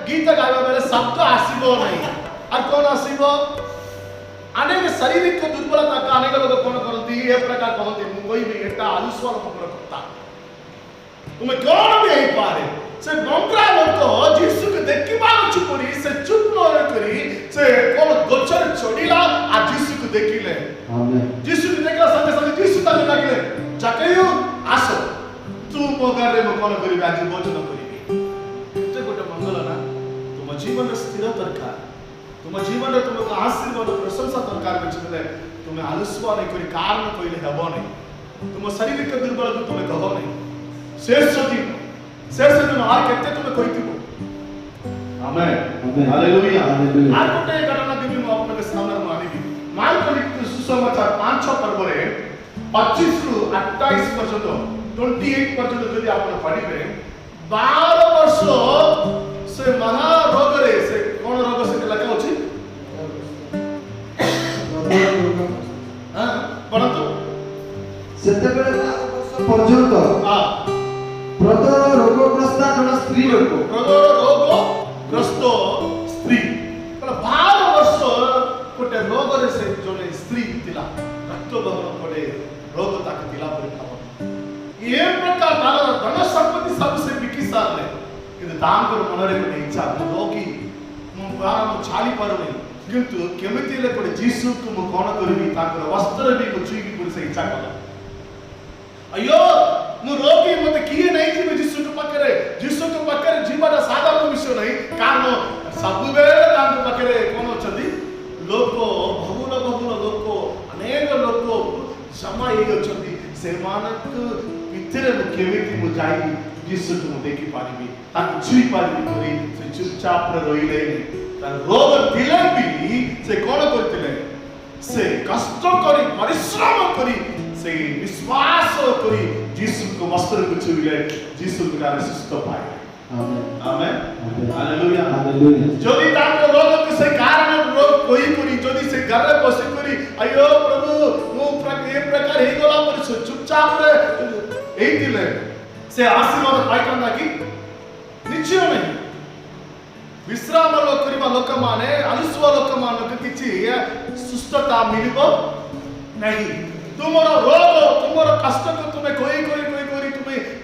ଗୀତ ଗାଇବା ବେଳେ ଶବ୍ଦ ଆସିବ ନାହିଁ আর কোন আসিব অনেক শারীরিক দুর্বলতা অনেক লোক কোন করନ୍ତି এ প্রকার কহନ୍ତି ମୁଁ କହିବି এটা আলুস্বর লোকର কথা তুমি কোন ବି ହେଇପାରେ ସେ ବଙ୍ଗରା ଲୋକ ଯୀଶୁକୁ ଦେଖିବା ଅଛି କରି ସେ ଚୁପ ନ କରି ସେ କୋନ ଗଛରେ ଚଢିଲା ଆଉ ଯୀଶୁକୁ ଦେଖିଲେ ଆମେନ୍ ଯୀଶୁକୁ ଦେଖିଲା ସାଙ୍ଗେ ସାଙ୍ଗେ ଯୀଶୁ ତାକୁ ଡାକିଲେ ଜକେୟୁ ଆସ ତୁ ମୋ ଘରେ ମୁଁ କୋନ କରିବି ଆଜି ଭୋଜନ କରିବି ଏତେ ଗୋଟେ ମଙ୍ଗଳ ନା ତୁମ ଜୀବନରେ ସ୍ଥିର ଦରକାର तुम जीवन में तुमको आशीर्वाद प्रशंसा दरकार बेले तुम्हें आलस्य नहीं करी कारण कहले हेब नहीं तुम शारीरिक दुर्बल तुम्हें कह नहीं शेष दिन आर केते तुम्हें कहिथिबो आमेन हालेलुया आर गोटे घटना दिबी म अपन के सामने मानिबी मार्क लिखित सुसमाचार 5-6 पर्व रे 25 रु 28 पर्यंत 28 पर्यंत यदि आपण पढिबे 12 वर्ष से महा रोग रे से कोन रोग से लगा अछि परंतु सेतेबेले 12 वर्ष पर्यंत प्रदर रोगग्रस्त जन स्त्री लोक प्रदर रोगग्रस्त स्त्री मतलब 12 वर्ष कोटे रोग रे से जने स्त्री थिला रक्त बहन कोटे रोग ताक थिला परि खाव ये प्रकार तार धन संपत्ति सब से बिकी सारले किंतु तांकर मनरे कोटे इच्छा रोगी मु बारा मु छाली पारो नहीं किंतु केमिति ले कोटे जीसु को मु कोन करबी तांकर वस्त्र भी मु छुईकी पुर से इच्छा कला अयो मु रोगी मते किए नहीं जी जीसु के पकरे जीवन साधारण विषय नहीं कारण सब बेले तांकर पकरे कोन अछती लोक बहुल लोक अनेक लोक समय अछती से मानक भितरे मु केमिति मु जाई जीसु को देखि पारिबी ताकि छुई पारिबी करी से चुपचाप रहिले तार रोग दिले भी से कोन करतिले से कष्ट करी परिश्रम करी से विश्वास करी जीसु को वस्त्र को छुइले जीसु के द्वारा सुस्थ पाए आमेन आमेन हालेलुया हालेलुया जदि ताको रोग के से कारण रोग कोई करी जदि से घर में बसी करी अयो प्रभु मु ये प्रकार हे गला पर चुपचाप रे एई दिले से आशीर्वाद पाइकन कि निश्चय नहीं विश्राम करिबा लोक माने आलस्य लोक मानक किछि सुस्थता मिलिबो नहीं तुमर रोग तुमर कष्ट को तुम्हें कोई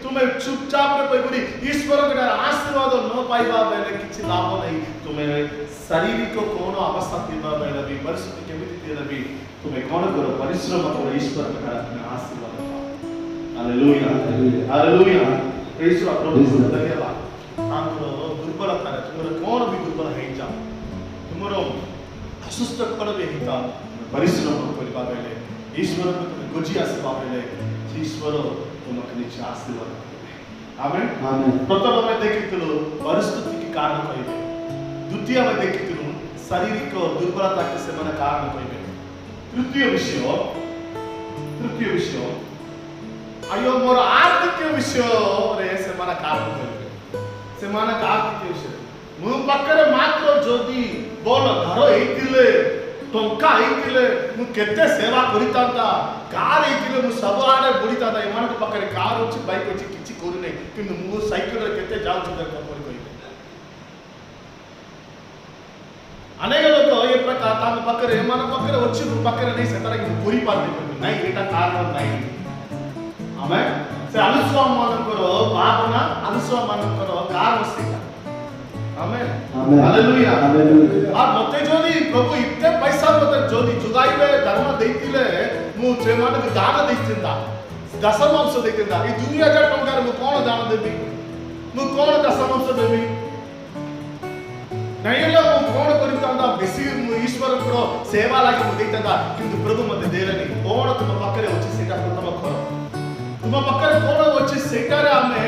तुम्हें चुपचाप रे कोई ईश्वर के आशीर्वाद न पाइबा बेले किछि लाभ नहीं तुम्हें शारीरिक कोन अवस्था दिबा बेले भी परिस्थिति केमिति दिले भी तुम्हें कोन करो परिश्रम करो ईश्वर के तुम्हें आशीर्वाद पाओ हालेलुया हालेलुया प्रेज प्रभु धन्यवाद तांकर दुर्बलता तुमर कोन भी दुर्बल है जा तुमर असुस्थ कोन भी हिता परिश्रम करबा बेले ईश्वर को तुम्हें गोजी आशीर्वाद बेले ईश्वर तुमके नीचे आशीर्वाद देबे आमेन आमेन प्रथम में देखितलो परिस्थिति के कारण कहबे द्वितीय में देखितलो शारीरिक दुर्बलता के से मन कारण कहबे तृतीय विषय आयो मोर आर्थिक विषय रे से मन कारण कहबे से मन आर्थिक विषय मु पकरे मात्र जदी बोल घर हेतिले टंका हेतिले मु केते सेवा करितांता कार हेतिले मु सब आडे बुड़ीतांता एमान को पकरे कार अछि बाइक अछि किछि करू नै किंतु मु साइकिल रे केते जाउ छ कर कहि अनेक लोक ये प्रकार ताम पकरे एमान पकरे अछि मु पकरे नै से तरह कि पूरी पार नै एटा कारण नै आमेन से आलस्य मानकर भावना आलस्य मानकर कारण से आमेन आमेन। Hallelujah hallelujah. आ मते जोदी प्रभु इतने पैसा मते जोदी जुगाइबे धर्म देइतिले मु सेमान दान देइतिंदा दशमांश देइतिंदा ई 2000 टंका मु कोन दान देबी मु कोन दशमांश देबी नहीं हेले मु कोन करितांदा बेसी मु ईश्वर को सेवा लागि मु देइतांदा किंतु प्रभु मते देलेनी कोन तुम पाखरे अछि सेटा प्रथम कर तुम पाखरे कोन अछि सेटा रे आमे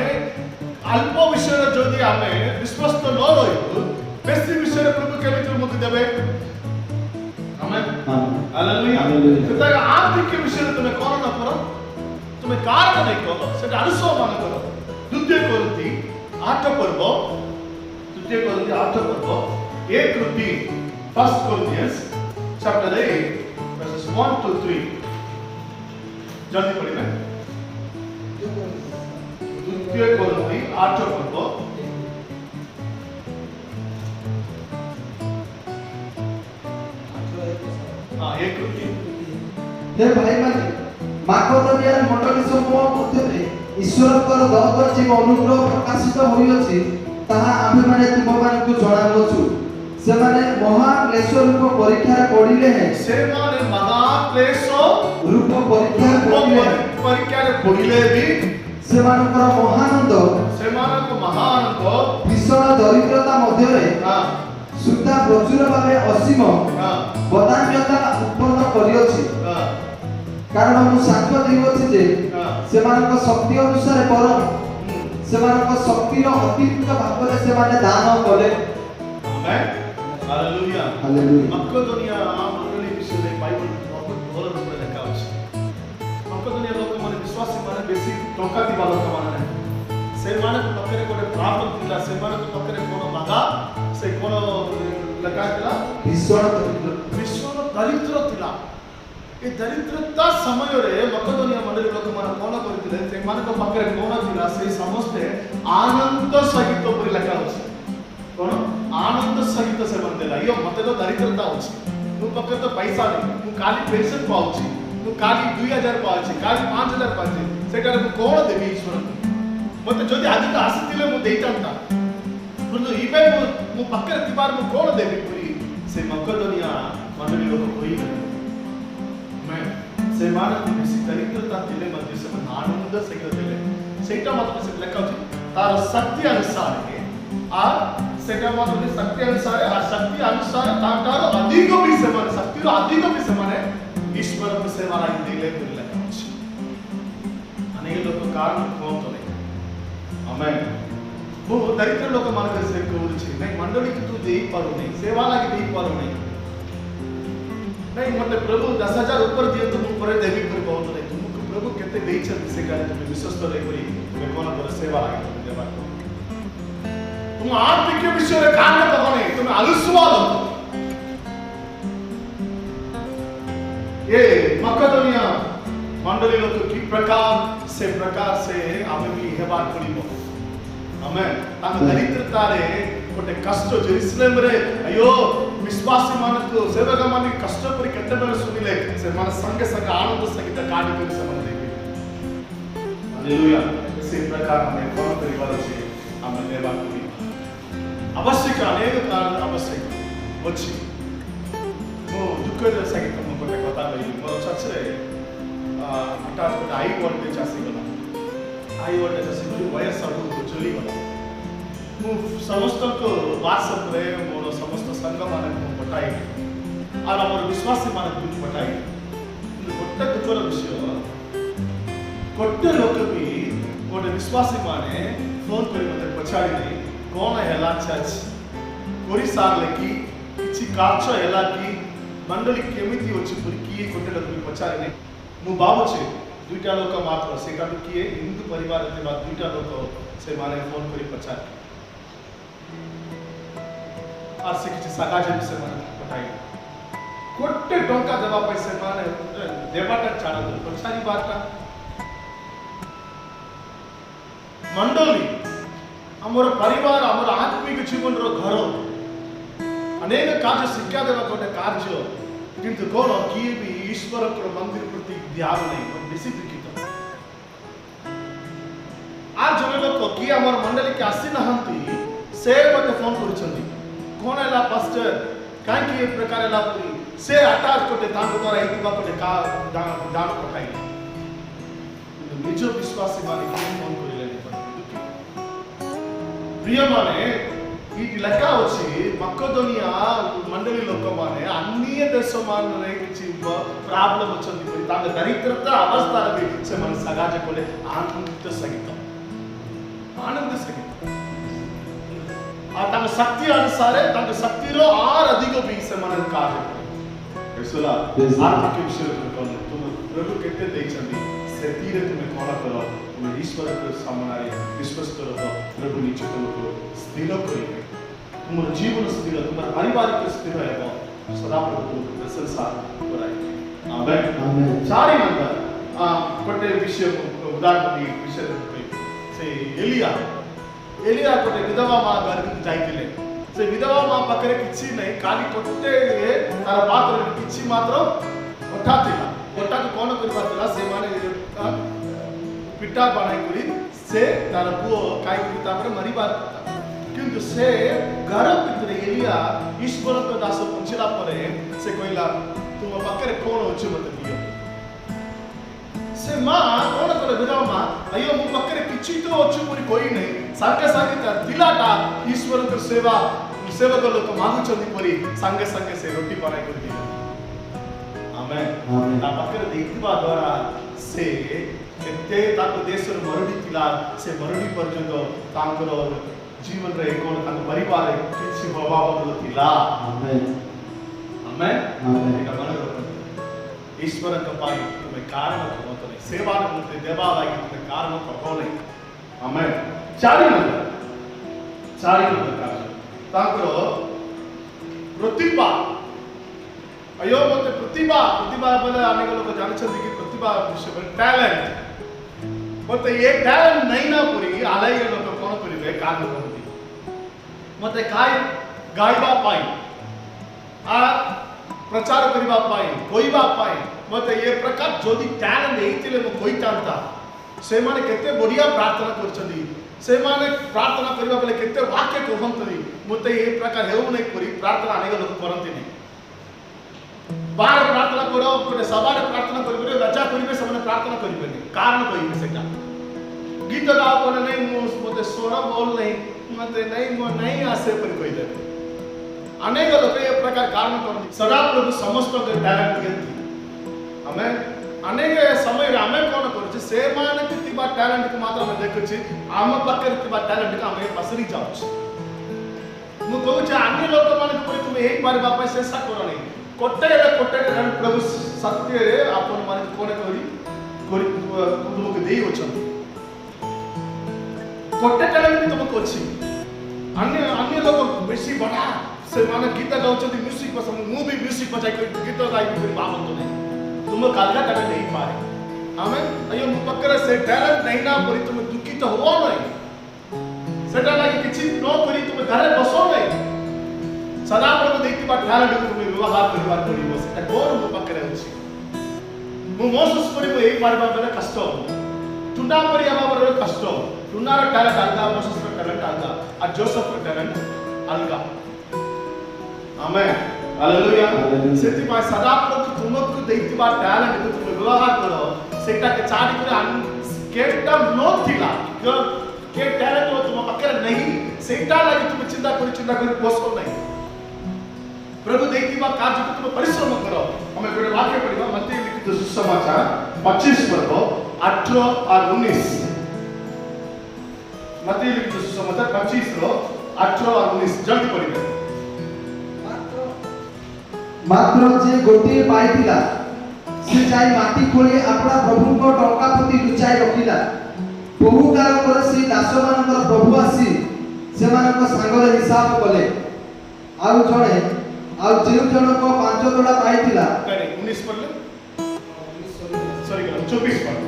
अल्प विषय जोदी आमे विश्वस्त न रहिबु बेसी विषय प्रभु केमिति मते देबे आमेन हालेलुया तथा आर्थिक विषय तुम कोन न करो तुम कारण नहीं करो सेटा अनुसो मान करो द्वितीय कोरिन्थी 8 पर्व द्वितीय कोरिन्थी 8 पर्व 1 ରୁ 3 फर्स्ट कोरिन्थियंस चैप्टर 8 verses 1 to 3 जल्दी पढ़िए द्वितीय कोरिन्थी 8 पर्व हां 1 ରୁ 3 हे भाई माने माकोदनिया मंडली समूह मध्यरे ईश्वरकर दहकर जे अनुग्रह प्रकाशित होई अछि ताहा आमे माने तुम मानकु जणावछु से माने महाक्लेश रूप परीक्षा पड़िले हैं से माने महाक्लेश रूप परीक्षा पड़िले परीक्षा रे पड़िले भी से मानकर महानंद से मानक महानंद भीषण दरिद्रता मध्यरे हां सुद्धा प्रचुर भावे असीम हां बदान्यता उत्पन्न करियोछि हां कारण मु साक्ष्य देउछि जे सेमानक शक्ति अनुसार परम सेमानक शक्तिर अतिरिक्त भागरे सेमाने दान कले आमेन हालेलुया हालेलुया मक्केदोनिया मंडली विषय बाइबल बहुत भल रूपे लेखा अछि मक्केदोनिया लोक माने विश्वासी माने बेसी टंका दिबा लोक माने नै से माने पकरे कोटे प्रॉब्लम थिला से माने पकरे कोनो मागा से कोनो लगा थिला भीषण दरिद्र थिला ए दरिद्रता समय रे मक्केदोनिया मंडली लोक माने कोन करथिले से माने को पकरे कोन थिला से समस्त आनंद सहित पर लेखा अछि कोन आनंद सहित से बंदेला यो मते तो दरिद्रता अछि मु पकरे तो पैसा नै मु काली पेंशन पाउछि मु काली 2000 पाउछि काली 5000 पाउछि सेटा मु कोन देबी ईश्वर मते जदि आज तो आसीतिले मु देइतांता किंतु इबे मु पकरे तिबार मु कोन देबी पुरी से मक्केदोनिया मंडली लोक होई मैं से मानक बेसी दरिद्रता दिले मध्य से आनंद सहित दिले सेटा मतलब से लेखा अछि तार शक्ति अनुसार है आ सेटा मतलब शक्ति अनुसार आ शक्ति अनुसार तार अधिक भी से माने शक्ति रो अधिक भी से माने ईश्वर को सेवा लागि दिले बोल लेखा अछि अनेक लोक कारण कोन तो नहीं आमेन वो दरिद्र लोक मान से कहू छी नहीं मंडली के तू देई पारो नहीं सेवा लागि देई पारो नहीं नहीं मतलब प्रभु 10,000 ऊपर दिए तुम ऊपर देवी पर बहुत नहीं तुमको प्रभु कहते देई छ से गाले तुम विश्वास तो करी मैं कोन पर सेवा लागि तुम देबा तुम आर्थिक विषय रे कारण तो नहीं तुम आलस्यवाद ये मक्केदोनिया मंडली लोक की प्रकार से आमे भी हेबा पड़िबो आमेन तान दरिद्रता रे गोटे कष्ट जेरुसलेम रे अयो विश्वासी मानक सेवक माने कष्ट पर केते बेले सुनिले से मन संगे संगे आनंद सहित कार्य कर समझ देबे हालेलुया से प्रकार हमें कोन परिवार से हमें देबा करी आवश्यक अनेक कारण आवश्यक अछि मो दुख सहित मो गोटे कथा कहि मोर सचरे हठात गोटे आई वोल्टेज आसी गला आई वोल्टेज आसी गली वयस सब चली गला मु समस्त को व्हाट्सएप रे मोर समस्त संग माने को पठाई और हमर विश्वासी माने को पठाई गोटे दुखर विषय गोटे लोक भी गोटे विश्वासी माने फोन करी मते पछाड़ी नहीं कोन हैला चर्च कोरी सार लेकी किछि कार्य हैला की मंडली केमिति अछि पुरी की गोटे लोक भी पछाड़ी नहीं मु बाबू छे दुईटा लोक मात्र सेटा किए हिंदू परिवार के बाद दुईटा लोक से माने फोन करी पछाड़ी और से किछि सगा जे से माने पठाई कोटे टंका देबा पैसे माने देबाटा छाड़ दो पछाड़ी बातटा मंडली हमर परिवार हमर आत्मिक जीवन रो घर अनेक कार्य शिक्षा देबा गोटे कार्य किंतु कोन किए भी ईश्वर को मंदिर प्रति ध्यान नहीं बेसी दुखित आज जने लोक कि हमर मंडली के आसी नहंती से मते फोन करूछंती कोन हैला पास्टर काहे कि ए प्रकार हैला पुरी से अटैक कोटे तांको द्वारा इतिबा कोटे का दान पठाई निज विश्वासी माने फोन करिले प्रिय माने इट लका अछि मक्केडोनिया मंडली लोक माने अन्य देश माने किछि प्रॉब्लम अछंती परि तांग दरिद्रता अवस्था रे से मन सगाज कोले आनंदित सहित आ तांग शक्ति अनुसार तांग शक्ति रो आर अधिक भी से मन कार्य एसला आर्थिक विषय कोन तुम प्रभु केते दैछंती से तीरे तुम कोन करो तुम ईश्वर के सामने विश्वास करो प्रभु नीचे तुमको स्थिर करिवे तुम जीवन स्थिर तुम पारिवारिक स्थिर है सदा प्रभु प्रशंसा कराई आमेन चारि नंबर कोटे विषय उदाहरण विषय से एलिया कोटे विधवा मां घर जाइतिले से विधवा मां पाखरे किछि नै खाली कोटे तार पात्र किछि मात्र कोठा थिला कोठा को कोन करबा थिला से माने पिटा बनाई करी से तार पुओ काई करी तापर मरिबा किंतु से घर भितर एलिया ईश्वर को दास पहुंचला परे से कहला तुम पाखरे कोन अछि मते दियो से मां कोन करे विधवा मां अयो मु पाखरे किछि तो अछि पुरी कोई नै संगे संगे दिलाटा ईश्वर को सेवक लोक मांगु चंदी परी संगे संगे से रोटी बनाई कर दिला आमेन ता पाखरे देखिबा द्वारा से केते ताको देश रो मरुडी थिला से मरुडी पर्यंत तांकर जीवन रे कोन ताको परिवार किछि अभाव थिला आमेन एका मन रो ईश्वर का पाई तुम्हें कारण को तो नहीं सेवा करते देवा लागी तुम्हें कारण को नहीं आमेन चारि नंबर तांकर प्रतिभा अयो मते प्रतिभा बोले अनेक लोग जानछथि कि प्रतिभा विषय टैलेंट मते ये टैलेंट नहीं ना पूरी आलय लोग कोन करिवे कारण करती मते गाइबा पाई आ प्रचार करिबा पाई कोइबा पाई मते ये प्रकार जोदी टैलेंट हेतिले म कोइ जानता से माने केते बढ़िया प्रार्थना करछथि से माने प्रार्थना करिबा बेले केते वाक्य कहंतरी मते ये प्रकार हेउ नै करी प्रार्थना अनेक लोग करंती नै बार प्रार्थना करो कोटे सबारे प्रार्थना करिबे रजा करिबे सबने प्रार्थना करिबे कारण कहिबे सेटा गीत गाओ कोने नै मते स्वर बोल नै मते नै मो नै आसे पर कहि देबे अनेक लोग ये प्रकार कारण करती सदा प्रभु समस्त के टैलेंट दियंती हमें अनेक समय रे हमें कोन करछि से माने किबा टैलेंट के मात्र में देखछि आम पक्कर किबा टैलेंट का हमें पसरी जाउछि मु कहू छ अन्य लोक माने कोइ तुम एक बार वापस ऐसा करो नहीं कोटे प्रभु सत्य रे आपन माने कोन करी तुमको देई होछन कोटे टैलेंट तुमको अछि अन्य लोग बेसी बड़ा से माने गीत गाउछथि म्यूजिक पसंद मु भी म्यूजिक बजाई गीत गाई फिर बाबन तो नहीं तुम कालगा टैलेंट नहीं पारे हमें अयो मु पक्कर से टैलेंट नहीं ना परी तुम दुखित हो नहीं सेटा लागि किछि न करी तुम घरे बसो नहीं सदा प्रभु देखिबा टैलेंट को तुम व्यवहार करबार पड़िबो सेटा कोन मु पक्कर अछि मु महसूस करिबो एक बार बेले कष्ट टुंडा परी आबार कष्ट टुंडार टैलेंट अलगा मोसेस रो टैलेंट अलगा आ जोसेफ रो टैलेंट अलगा आमेन हालेलुया सेति पाए सदा प्रभु तुमको दैतिबा टैलेंट को तुम व्यवहार करो सेटा के चाडी करे केटा नो थिला के टैलेंट हो तुम पक्कर नहीं सेटा लागि तुम चिंता करी पोसो नहीं प्रभु दैतिबा कार्य को तुम परिश्रम करो हमें गोटे वाक्य पढ़िबा मत्ती लिखित सुसमाचार 25 पर्व 18 और 19 मत्ती लिखित सुसमाचार 25 रो 18 और 19 जल्दी पढ़िबे मात्र जे गोटे पाइतिला से जाई माटी खोली अपना प्रभु को टंका प्रति लुचाई रखिला बहु काल पर से दास मानकर प्रभु आसी से मानक संगरे हिसाब कले आउ जणे आउ जे जण को 5 तोड़ा पाइतिला 19 पढ़ले सॉरी 24 पढ़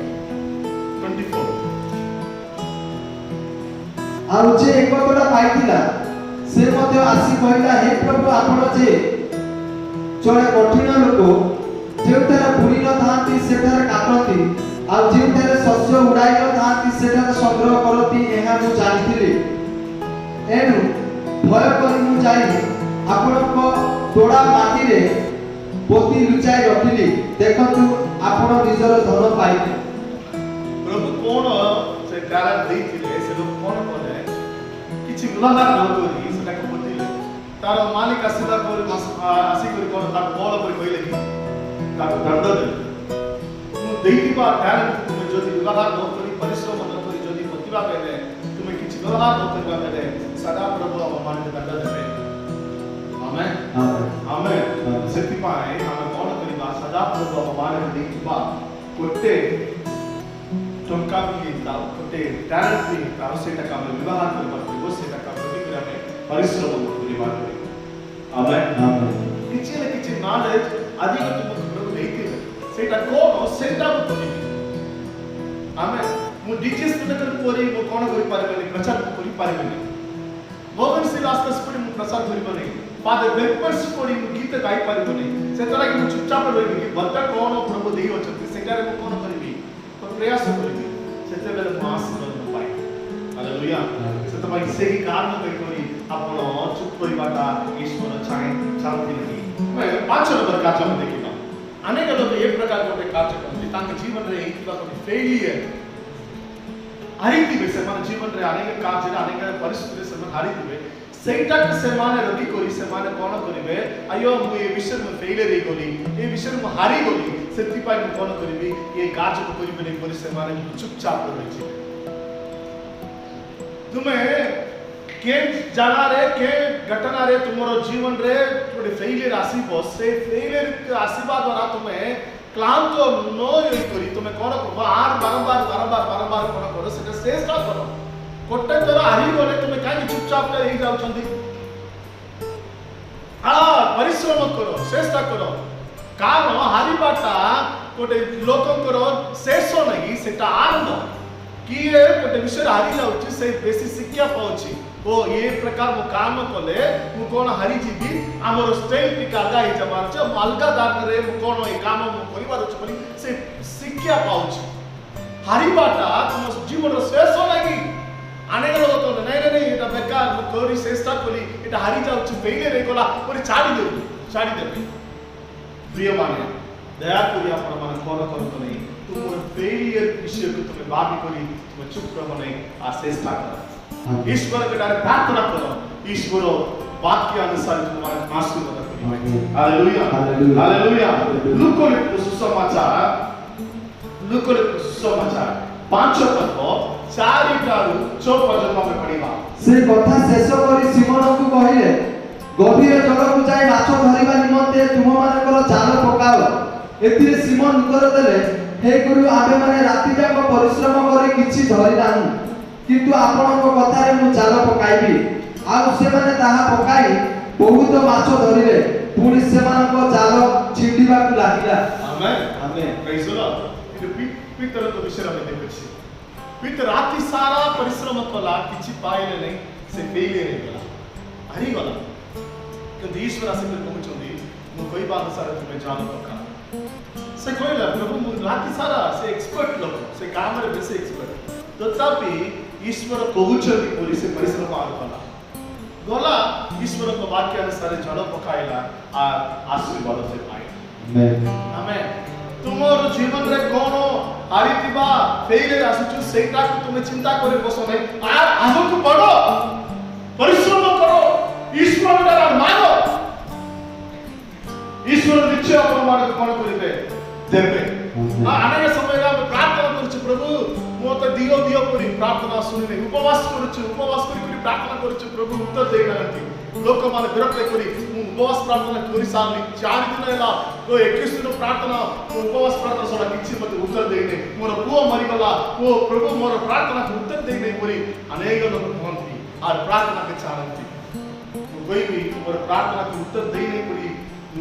24 आउ जे 1 तोड़ा पाइतिला से मध्ये आसी कहला हे प्रभु आपण जे जड़े कठिन लोक जो बुरी न था सेठार काटती आ जो शस्य उड़ाई न था सेठार संग्रह करती यह जानी एणु ଆପଣଙ୍କ ତୋଡ଼ା ମାଟିରେ ପୋତି ଲୁଚାଇ ରଖିଲି, ଦେଖନ୍ତୁ ଆପଣ ନିଜର ଧନ ପାଇଲେ। प्रभु कौन से टैलेंट देइथिले से लोग कौन बोले किछि व्यवहार न करी सेटा को बोलिले तार मालिक आसीला कोरी आसी कोरी कोन तार बॉल कोरी कइले कि तार दंड दे तू देइबा टैलेंट तुम जदि व्यवहार न करी परिश्रम न करी जदि प्रतिभा बेले तुम किछि व्यवहार न करबा बेले सदा प्रभु हम मालिक दंड देबे। आमेन आमेन सेति पाए हम कोन करिबा सदा प्रभु हम मालिक देइबा कोटे टंका भी ताऊ कोटे टैलेंट भी ताऊ सेटा काम व्यवहार करबा वो सेटा काम करी हमें परिश्रम करिबा। आमेन किछि नॉलेज अधिक तुमको प्रभु देइथिले सेटा कोन सेटा तुम आमेन मु डीजे स्टूडेंट कोरी मु कोन करि पारबेनी प्रचार करि पारबेनी भगवान श्री रास्ता स्पीड मु प्रचार करि पारबेनी फादर वेपर्स कोरी मु गीत गाई पारबेनी सेतरा कि मु चुपचाप रहिबी बता कोन प्रभु देइ अछथि सेटारे मु कोन करबी प्रयास करिबी सेते बेले मु आशीर्वाद न पाई। हालेलुया सेते भाई सेही कारण पे करी आपण चुप करिबाटा ईश्वर चाहती नहीं। मैं 5 नंबर कार्य में देखिबा अनेक लोग एक प्रकार गोटे कार्य करते तांके जीवन रे एइतिबा कोन फेलियर हारितिबे से मन जीवन रे अनेक कार्य अनेक परिस्थिति से मन हारितिबे सेटा के से माने रखी करी से माने कोन करिवे अयो मु ए विषय में फेलियर हे गली ए विषय में हारि गली सेति पाई मु कोन करिवि ए कार्य को करिवे नै करी से माने चुपचाप रहि तुमे के जाना रे के घटना रे तुमरो जीवन रे थोड़े फेलियर आसीबो से फेलियर के आसीबा द्वारा तुमे क्लांत नो होई करी तुमे कोन करबो आर बारंबार कोन करो सेटा चेष्टा करो कोटे तोरा हारि गले तुमे काहे चुपचाप रहि जाउ छंदी परिश्रम करो चेष्टा करो कारण हारिबाटा कोटे लोकंकर शेष नहीं सेटा आरंभ किए कोटे विषय हारि जाउची से बेसी शिक्षा पाउची ओ ये प्रकार मु काम कले मु कोन हारि जीबी हमर स्टाइल टिका गाई जमार छ अलगा दान रे मु कोन ए काम मु करिबार छ बोली से शिक्षा पाउची हारिबाटा तुम जीवन रो शेष नहीं अनेक लोग तो नहीं एटा बेकार मु कोरी चेष्टा कली एटा हारि जाउची फेलियर हे गला कोरी छाड़ी दे प्रिय माने दया करी आपण मन कोन करतो नहीं तुम फेलियर विषय को तुम भाबी करी तुम चुप रहो नहीं आ चेष्टा करो ईश्वर के द्वारा प्रार्थना करो ईश्वर वाक्य अनुसार तुम्हारा आशीर्वाद करी। हालेलुया हालेलुया लुकोले सुसमाचार 5 तक 4 टारू 6 पर्यंत हम पढिबा से कथा शेष करी सिमोन को कहिले गभीर जल को जाई माछ धरिबा निमंते तुम मानकर जाल पकाओ एतिरे सिमोन उत्तर देले हे गुरु आबे माने राति जाक परिश्रम करी किछि धरि नाहु किंतु आपनक कथा रे मु जाल पकाइबी आ से माने ताहा पकाई बहुत माछ धरिले पुनी से मानक जाल छिंडिबा को लागिला। आमेन आमेन कैसला पितर तो विषय में देखछि पितर राति सारा परिश्रम कला किछि पाइले नहीं से फेलियर हे गला हरि गला कि ईश्वर आसे पहुंचोंदी मु कोई बात सारा तुम्हें जान पका से कहला प्रभु मु राति सारा से एक्सपर्ट लोग से काम रे बेसे एक्सपर्ट तथापि ईश्वर कहउछंदी बोली से परिश्रम आर कला गला ईश्वर को वाक्य अनुसार जल पकाइला आ आशीर्वाद से पाइला। आमेन आमेन तुमर जीवन रे कोनो हारितिबा फेलियर आसुछु सेटा को तुमे चिंता करे बसो नै आ आगु बढ़ो परिश्रम करो ईश्वर द्वारा मानो ईश्वर निश्चय अपन मान कोन करिबे देबे अनेक समय हम प्रार्थना करछु प्रभु मोते दियो करी प्रार्थना सुनिने उपवास करछु उपवास करी प्रार्थना करछु प्रभु उत्तर देई नांती लोक माने विरक्त करी उपवास प्रार्थना करी सामने 4 दिन हैला तो 21 दिन प्रार्थना उपवास प्रार्थना सला किछि मते उत्तर देई नै मोर पुओ मरि गला ओ प्रभु मोर प्रार्थना को उत्तर देई नै करी अनेक लोक कहंती आर प्रार्थना के चाहंती कोई भी तुमर प्रार्थना को उत्तर देई नै करी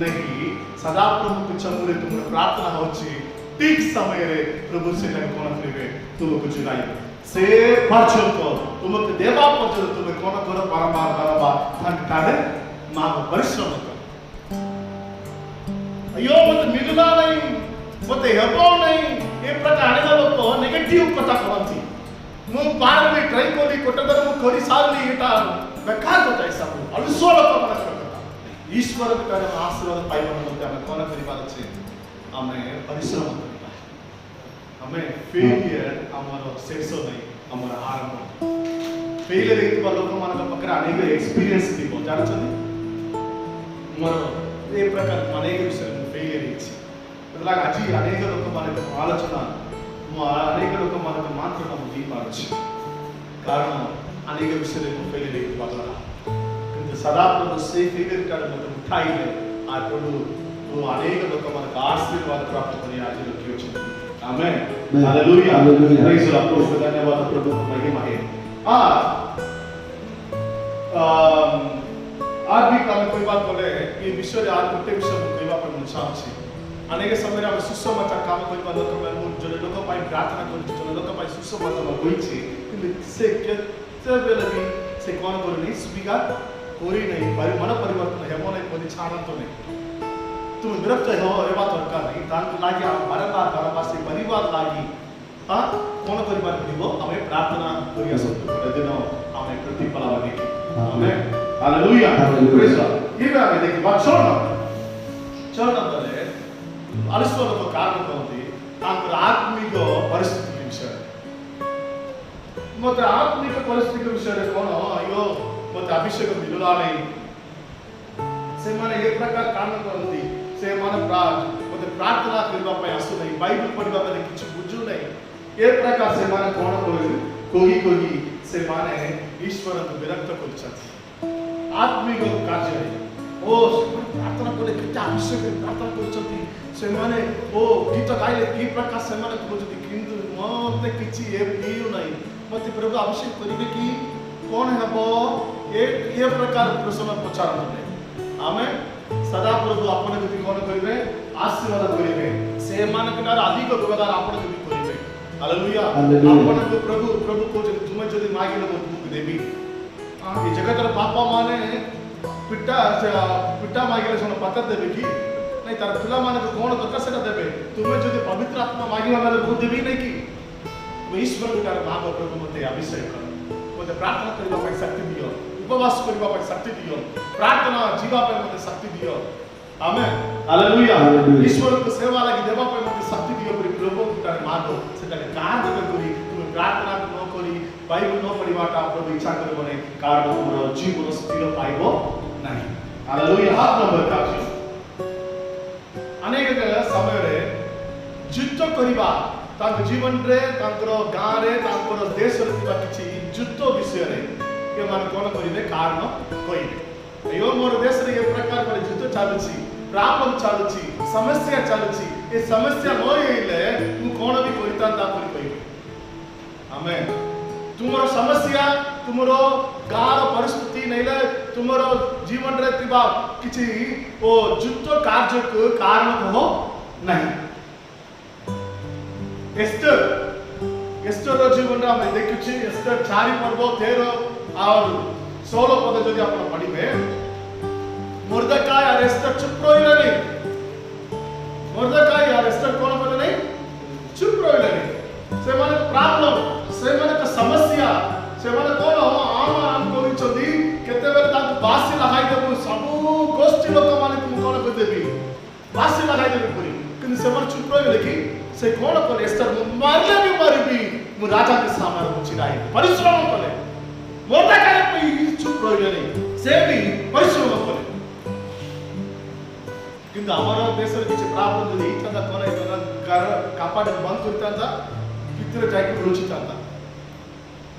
नहीं सदा प्रभु के चंद्रे तुमर प्रार्थना होछि ठीक समय रे प्रभु से लग कोन करिवे तुमको जुगाई से पर्यंत तुमके देवा पर्यंत तुम कोन करो बारंबार थकटारे मां परिश्रम कर अयो मत मिलना नहीं मते हेबो नहीं ए प्रकार लोक नेगेटिव कथा कहंती मु बार में ट्राई कोली कोटदर मु करी सारली एटा बेकार होता है सब अलसो लोक मन करता ईश्वर के कारण आशीर्वाद पाइबा मते हम कोन करिबार अछि हमें परिश्रम करिबा हमें फेलियर हमर शेष नहीं हमर आरंभ फेलियर एक लोक मन पकड़ अनेक एक्सपीरियंस दिबो जानछनी मोर ए प्रकार अनेक विषय फेलियर अछि मतलब आज अनेक लोक मन आलोचना अनेक लोक मन मात्र हम दी पारछि कारण अनेक विषय में फेलियर एक बातरा किंतु सदा प्रभु से फेलियर का मतलब उठाइले आ प्रभु वो अनेक लोक मन आशीर्वाद प्राप्त करी आज लोग अछि amen hallelujah praise the Lord धन्यवाद प्रभु महिमा है आज भी कल कोई बात बोले ये विषय आज गोटे विषय कहवा पर मुछा अछि अनेक समय हम सुसमाचार काम करबा लोक में जो लोक पाई प्रार्थना करछि जो लोक पाई सुसमाचार होइछि कि से केते बेले भी से कोन करनी स्वीकार कोई नहीं पर मन परिवर्तन हेमो नहीं कोनी छानन तो नहीं तुम विरक्त हो ए बात दरकार नहीं तान लागी हम बारंबार से परिवार लागी हां कोन परिवार दिबो हमें प्रार्थना करिया सब दिन हमें प्रतिफल आवे आमेन हालेलुया प्रेज गॉड ये आगे देखिए बात छोड़ बोले आलस्वर को कारण कहते तांकर आत्मिक परिस्थिति विषय मते आत्मिक परिस्थिति विषय कोन अयो मते अभिषेक मिलला नहीं से माने एक प्रकार काम करती से माने मते प्रार्थना करबा पे आसु नहीं बाइबल पढ़बा पे किछ बुझु नहीं एक प्रकार से माने कोन कोई से माने ईश्वर को विरक्त करछथि आत्मिक कार्य ओ प्रार्थना करे किता अभिषेक प्रार्थना करछथि से माने ओ गीत गाइले की प्रकार से माने खोजति किंतु मते किछि ए पियु नहीं मते प्रभु अभिषेक करिवे कि कोन हबो ये प्रकार प्रश्न पचार नहीं आमेन सदा प्रभु आपन जति कोन करिवे आशीर्वाद करिवे से मान के अधिक व्यवहार आपन जति करिवे हालेलुया आपन को प्रभु को तुम जति मागिले तो तुमको देबी ये जगतर पापा माने पिट्टा मागिले सोन पत्थर देबे कि नहीं तार पिला माने को कोन दरकार सेटा देबे तुमे जति पवित्र आत्मा मागिला माने वो देबी नहीं कि तुम ईश्वर के कारण मांगो प्रभु मते अभिषेक करो मते प्रार्थना करबा पे शक्ति दियो उपवास करबा पे शक्ति दियो प्रार्थना जीवा पे मते शक्ति दियो आमेन हालेलुया ईश्वर को सेवा लागि देबा पे मते शक्ति दियो पर प्रभु के कारण मांगो सेटा कार्य करी तुम प्रार्थना न करी बाइबल न पढ़िबाटा प्रभु इच्छा करबो नहीं कारण तुमरो जीवन स्थिर पाइबो नहीं हालेलुया हाथ नंबर काछि अनेक समय रे युद्ध करिबा तांक जीवन रे तांकर गां रे तांकर देश रे किबा किछि युद्ध विषय रे के मान कोन करिवे कारण कहिबे यो मोर देश रे ये प्रकार पर युद्ध चालुछि प्राब्लम चालुछि समस्या चालुछि ए समस्या न होइले तू कोन भी करिता ता पर कहिबे आमेन तुमरो समस्या तुमरो गार परिस्थिति नैले तुमरो जीवन रे तिबा किछि ओ युद्ध कार्य को कारण हो नहीं एस्टर जीवन रे हम देखिछि एस्टर 4 पर्व 13 और 16 पद जदि आपण पढिबे मुर्दकाय और एस्टर चुप रहिले नहीं मुर्दकाय और एस्टर कोन पद नहीं चुप रहिले नहीं से माने प्रॉब्लम से माने का समस्या से माने कोन आम करिछथि केते बेर ता बासी लगाई देबु सब गोष्ठी लोक माने तुम कोन कर देबी बासी लगाई देबु पुरी किन से माने चुप रहिले कि से कोन करे एस्टर मारले भी मारबी मु राजा के सामने मुचिराई परिश्रम करे मुर्दकाय पे चुप रहिले नहीं से भी परिश्रम करे किंतु हमारा देश रे किछ प्रॉब्लम जदि इतना कोन कापाड बंद करता भितर जाके रुचिता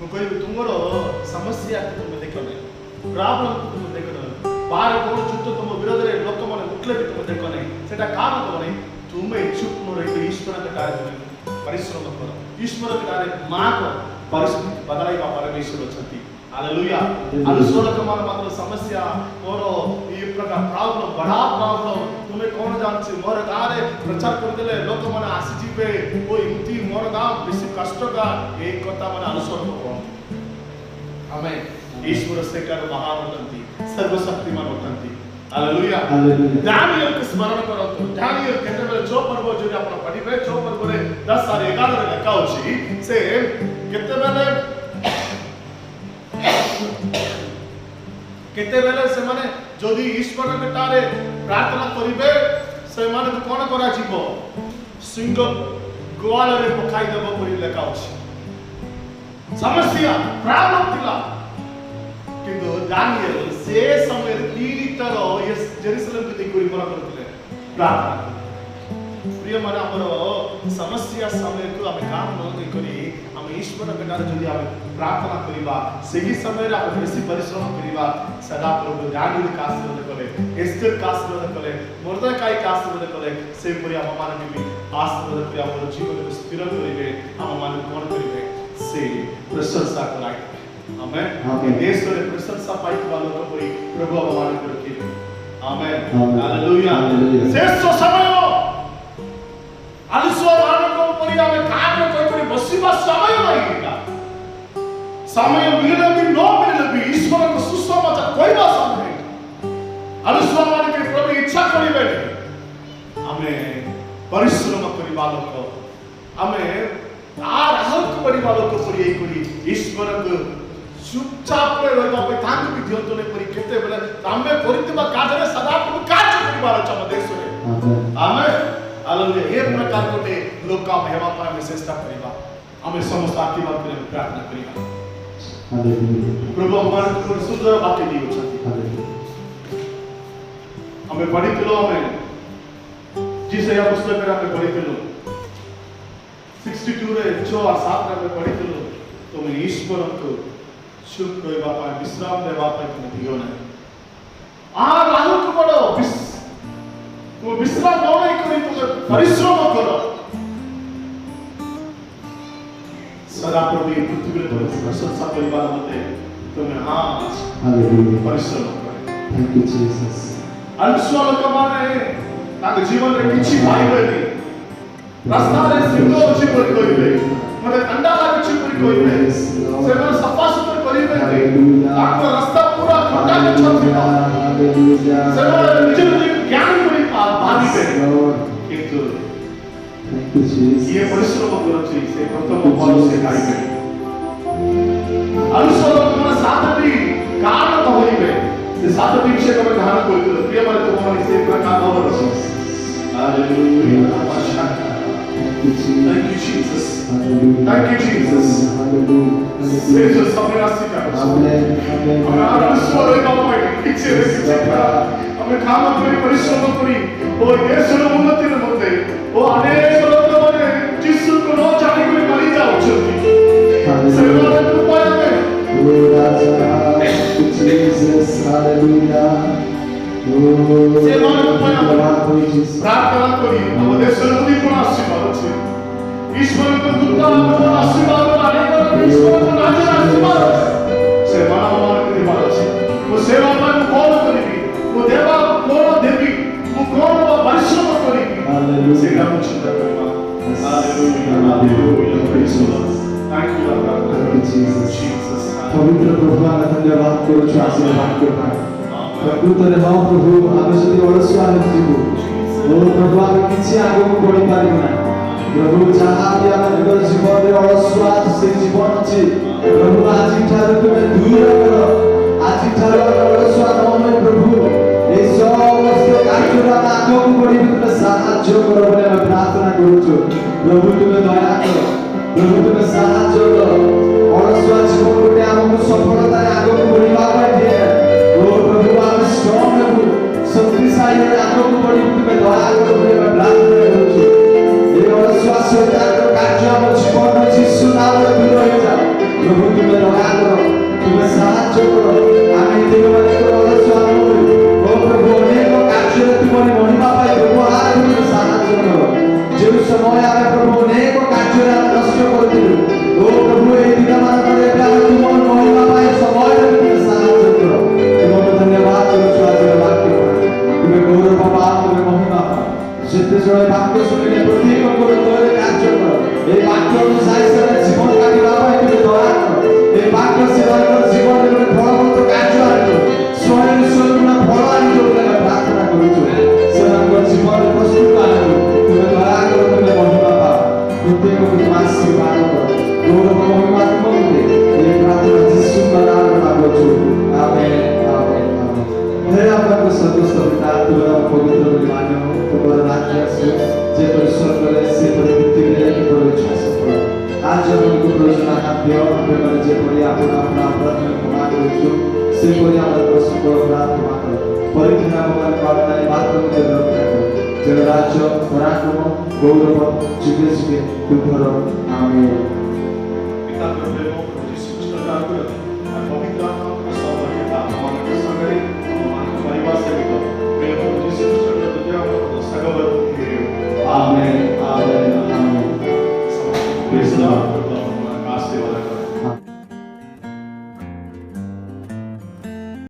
मु कहबी तुमरो समस्या के तुम देखो नहीं प्रॉब्लम को तुम देखो नहीं बाहर कोन युद्ध तुम विरोध रे लोक माने उठले भी तुम देखो नहीं सेटा कारण तो नहीं तुम चुप न रही ईश्वर के कार्य परिश्रम करो ईश्वर के कार्य मां को परिस्थिति बदलाइबा परमेश्वर छथि हालेलुया अनुसरण के मात्र समस्या और ये प्रकार प्रॉब्लम बड़ा प्रॉब्लम तुम्हें कौन जानछि मोर गारे प्रचार कर देले लोक माने आसी जीवे ओ इमती मोर गा बेसी कष्ट का एक कथा माने अनुसरण करो आमेन ईश्वर से कर महान होतंती सर्वशक्तिमान होतंती हालेलुया दानियल के स्मरण करंतु दानियल केते बेले जो पर्व जो आपण पढिबे जो पर्व रे 10 साल 11 रे लेखा होछि से केते बेले केते बेले से माने जदि ईश्वर बेटारे प्रार्थना करिवे से माने तो कोन करा जीवो सिंह गोवाल रे पकाई देबो परि लेखा अछि समस्या प्रॉब्लम थिला किंतु दानिएल से समय 3 लीटर ये जेरूसलम के देखि मन करथिले प्रार्थना प्रिय मन हमर समस्या समय को हम काम न करी हम ईश्वर बेटारे जदि हम प्रार्थना करिबा सेही समय रे हम बेसी परिश्रम करिबा सदा प्रभु दानिएल का आशीर्वाद कले एस्तर का आशीर्वाद कले मोर्देकाई का आशीर्वाद कले से परि हम मान भी आशीर्वाद करी हमर जीवन को स्थिर करिवे हम मान कोन करिवे से प्रशंसा कराई आमेन देश रे प्रशंसा पाई वालों परि प्रभु मान करके आमेन हालेलुया शेष समय आलस्य मानको परि हम कार्य करि बसिबा समय लागिला समय मिलले भी न मिलले भी ईश्वर को सुसमाचार कहबा समय आलस्य मानके प्रभु इच्छा करिबे हमें परिश्रम करिबा लोक हमें आर हक करिबा लोक परि एई करी ईश्वर को चुपचाप रे रहबा पे तांग भी दियंतो ने परि केते बेले आमे करितबा कार्य सदा को कार्य करिबार छ देश रे आमेन हालेलुया ये प्रकार कोटे लोक का हेवा पर विशेषता करिबा हमें समस्त आशीर्वाद करे प्रार्थना करिबा हालेलुया प्रभु हमार को सुंदर वाक्य दियो छथि हालेलुया हमें पढ़ितलो हमें जिसे या पुस्तक में हमें पढ़ितलो 62 रे 6 और 7 में पढ़ितलो तो मैं ईश्वर को चुप रहबा पर विश्राम देबा पर तुम दियो ना आ राहु को पढ़ो तो विश्राम न करी तुम परिश्रम करो सदा प्रभु पृथ्वी पर प्रशंसा करिबा मते तुम हां हालेलुया परिश्रम करो थैंक यू जीसस अल्सो लोक माने ताके जीवन रे किछि पाइबेनी रास्ता रे सिंहो अछि पर करिबे मते अंडा ला किछि पर करिबे से मन सफा सुतर करिबे ताको रास्ता पूरा खड्डा के छथि हालेलुया से मन निज ज्ञान करि पाबिबे किंतु थैंक यू जीसस ये परिश्रम करछि से प्रथम फल से खाइबे अल्सो लोक माने सातटी कारण कहिबे से सातटी विषय को ध्यान करते प्रिय माने तुम्हारी से प्रकार और hallelujah Thank you, Jesus. Thank you, Jesus. Jesus, हमें आशीष करो। हमें आशीर्वाद देना पड़े। इच्छे रखिए हमें काम करी परिश्रम करी और देश में उन्नति न होते। वो अनेक लोग माने जिसु को न जाने कोई मरी जाओ चलती। सेवा में कृपा में। Jesus, Hallelujah. सेवा में प्रार्थना करी हम देश में कोन आशीर्वाद अछि ईश्वर को दूता को आशीर्वाद आने ईश्वर को राजा आशीर्वाद सेवा मान के दिवाल अछि वो सेवा में कौन करेगी वो देवा कौन देवी वो कौन परिश्रम करेगी हालेलुया सेवा में चिंता करना hallelujah hallelujah praise Lord thank you Lord Jesus पवित्र प्रभु का धन्यवाद करो आशीर्वाद करो प्रकृତରେ ହଁ ପ୍ରଭୁ ଆମେ ଯଦି ଅଳସୁଆ ହେଇଯିବୁ ଓ ପ୍ରଭୁ ଆମେ କିଛି ଆଗକୁ ବଢି ପାରିବୁ ନାହିଁ ପ୍ରଭୁ ଯାହା ବି ଆମ ନିଜ ଜୀବନରେ ଅଳସୁଆ ସେ ଜୀବନ ଅଛି ପ୍ରଭୁ ଆଜିଠାରୁ ତୁମେ ଦୂର କର ଆଜିଠାରୁ ଆମେ ଅଳସୁଆ ନ ହୋଇ ପ୍ରଭୁ এই ସମସ୍ତ କାର୍ଯ୍ୟରେ ଆମେ ଆଗକୁ ବଢିବୁ ତୁମେ ସାହାଯ୍ୟ କର ବୋଲି ଆମେ ପ୍ରାର୍ଥନା କରୁଛୁ ପ୍ରଭୁ ତୁମେ ଦୟା କର ପ୍ରଭୁ ତୁମେ ସାହାଯ୍ୟ କର ଅଳସୁଆ ଜୀବନ ଗୋଟେ ଆମକୁ ସଫଳତାରେ ଆଗକୁ ବଢିବା ପାଇଁ ଦିଏ शक्तिशाली आगो बड़ी तुम्हें दया करो मैं प्रार्थना करूछु ये अळसुआ शैतान कार्य हम जीवन में यीशु नाम रे दूर हो जाओ प्रभु तुम्हें दया करो तुम्हें साहाय्य करो आमे दिन माने अळसुआ न हो ओ प्रभु अनेक कार्य तुम्हारी महिमा पाई व्यवहार तुम्हें साहाय्य करो जो समय आमे प्रभु अनेक कार्य नष्ट करदिलु ओ प्रभु ए दिन मान रे तुम महिमा पाई समय तुम्हें साहाय्य करो तुम्हें धन्यवाद करूछु आज वाक्य गौरव बाबा तुम्हें महिमा जितने जड़े वाक्य सुनिले प्रत्येक को तोरे कार्य करो ए वाक्य अनुसार से जीवन काटिबा पाए तुम्हें दया करो ए वाक्य से जीवन में फलवंत कार्य आरो स्वयं स्वयं फल आरो बोले प्रार्थना करूछु से हमर जीवन प्रस्तुत आरो तुम्हें दया करो तुम्हें महिमा पा प्रत्येक को तुम आशीर्वाद करो गौरव महिमा तुमके ये प्रार्थना यीशु का नाम में मांगो आमेन आमेन हे आपको सर्वस्व पिता तुमरा पवित्र ବୋଲି ମାନ ତୁମର ରାଜ୍ୟ ଆସୁ ଯେପରି ସ୍ୱର୍ଗରେ ସେପରି ପୃଥିବୀରେ କିପରି ଶାସନ ଆଜି ଆମକୁ ପ୍ରୟୋଜନ ଖାଦ୍ୟ ଆମେମାନେ ଯେପରି ଆପଣ ଆପଣ ଅପରାଧକୁ କ୍ଷମା କରୁଛୁ ସେପରି ଆମର সকল ଅପରାଧ କ୍ଷମା କର ପରୀକ୍ଷା ଆମମାନେ ପାଳନାରେ ମାତ୍ର ନିଜର ରକ୍ଷା କର ଯେନ ରାଜ୍ୟ ପରାକ୍ରମ ଗୌରବ ଯୁଗେ ଯୁଗେ ତୁମର ଆମେନ୍। पिता प्रभु यीशु ख्रीष्ट का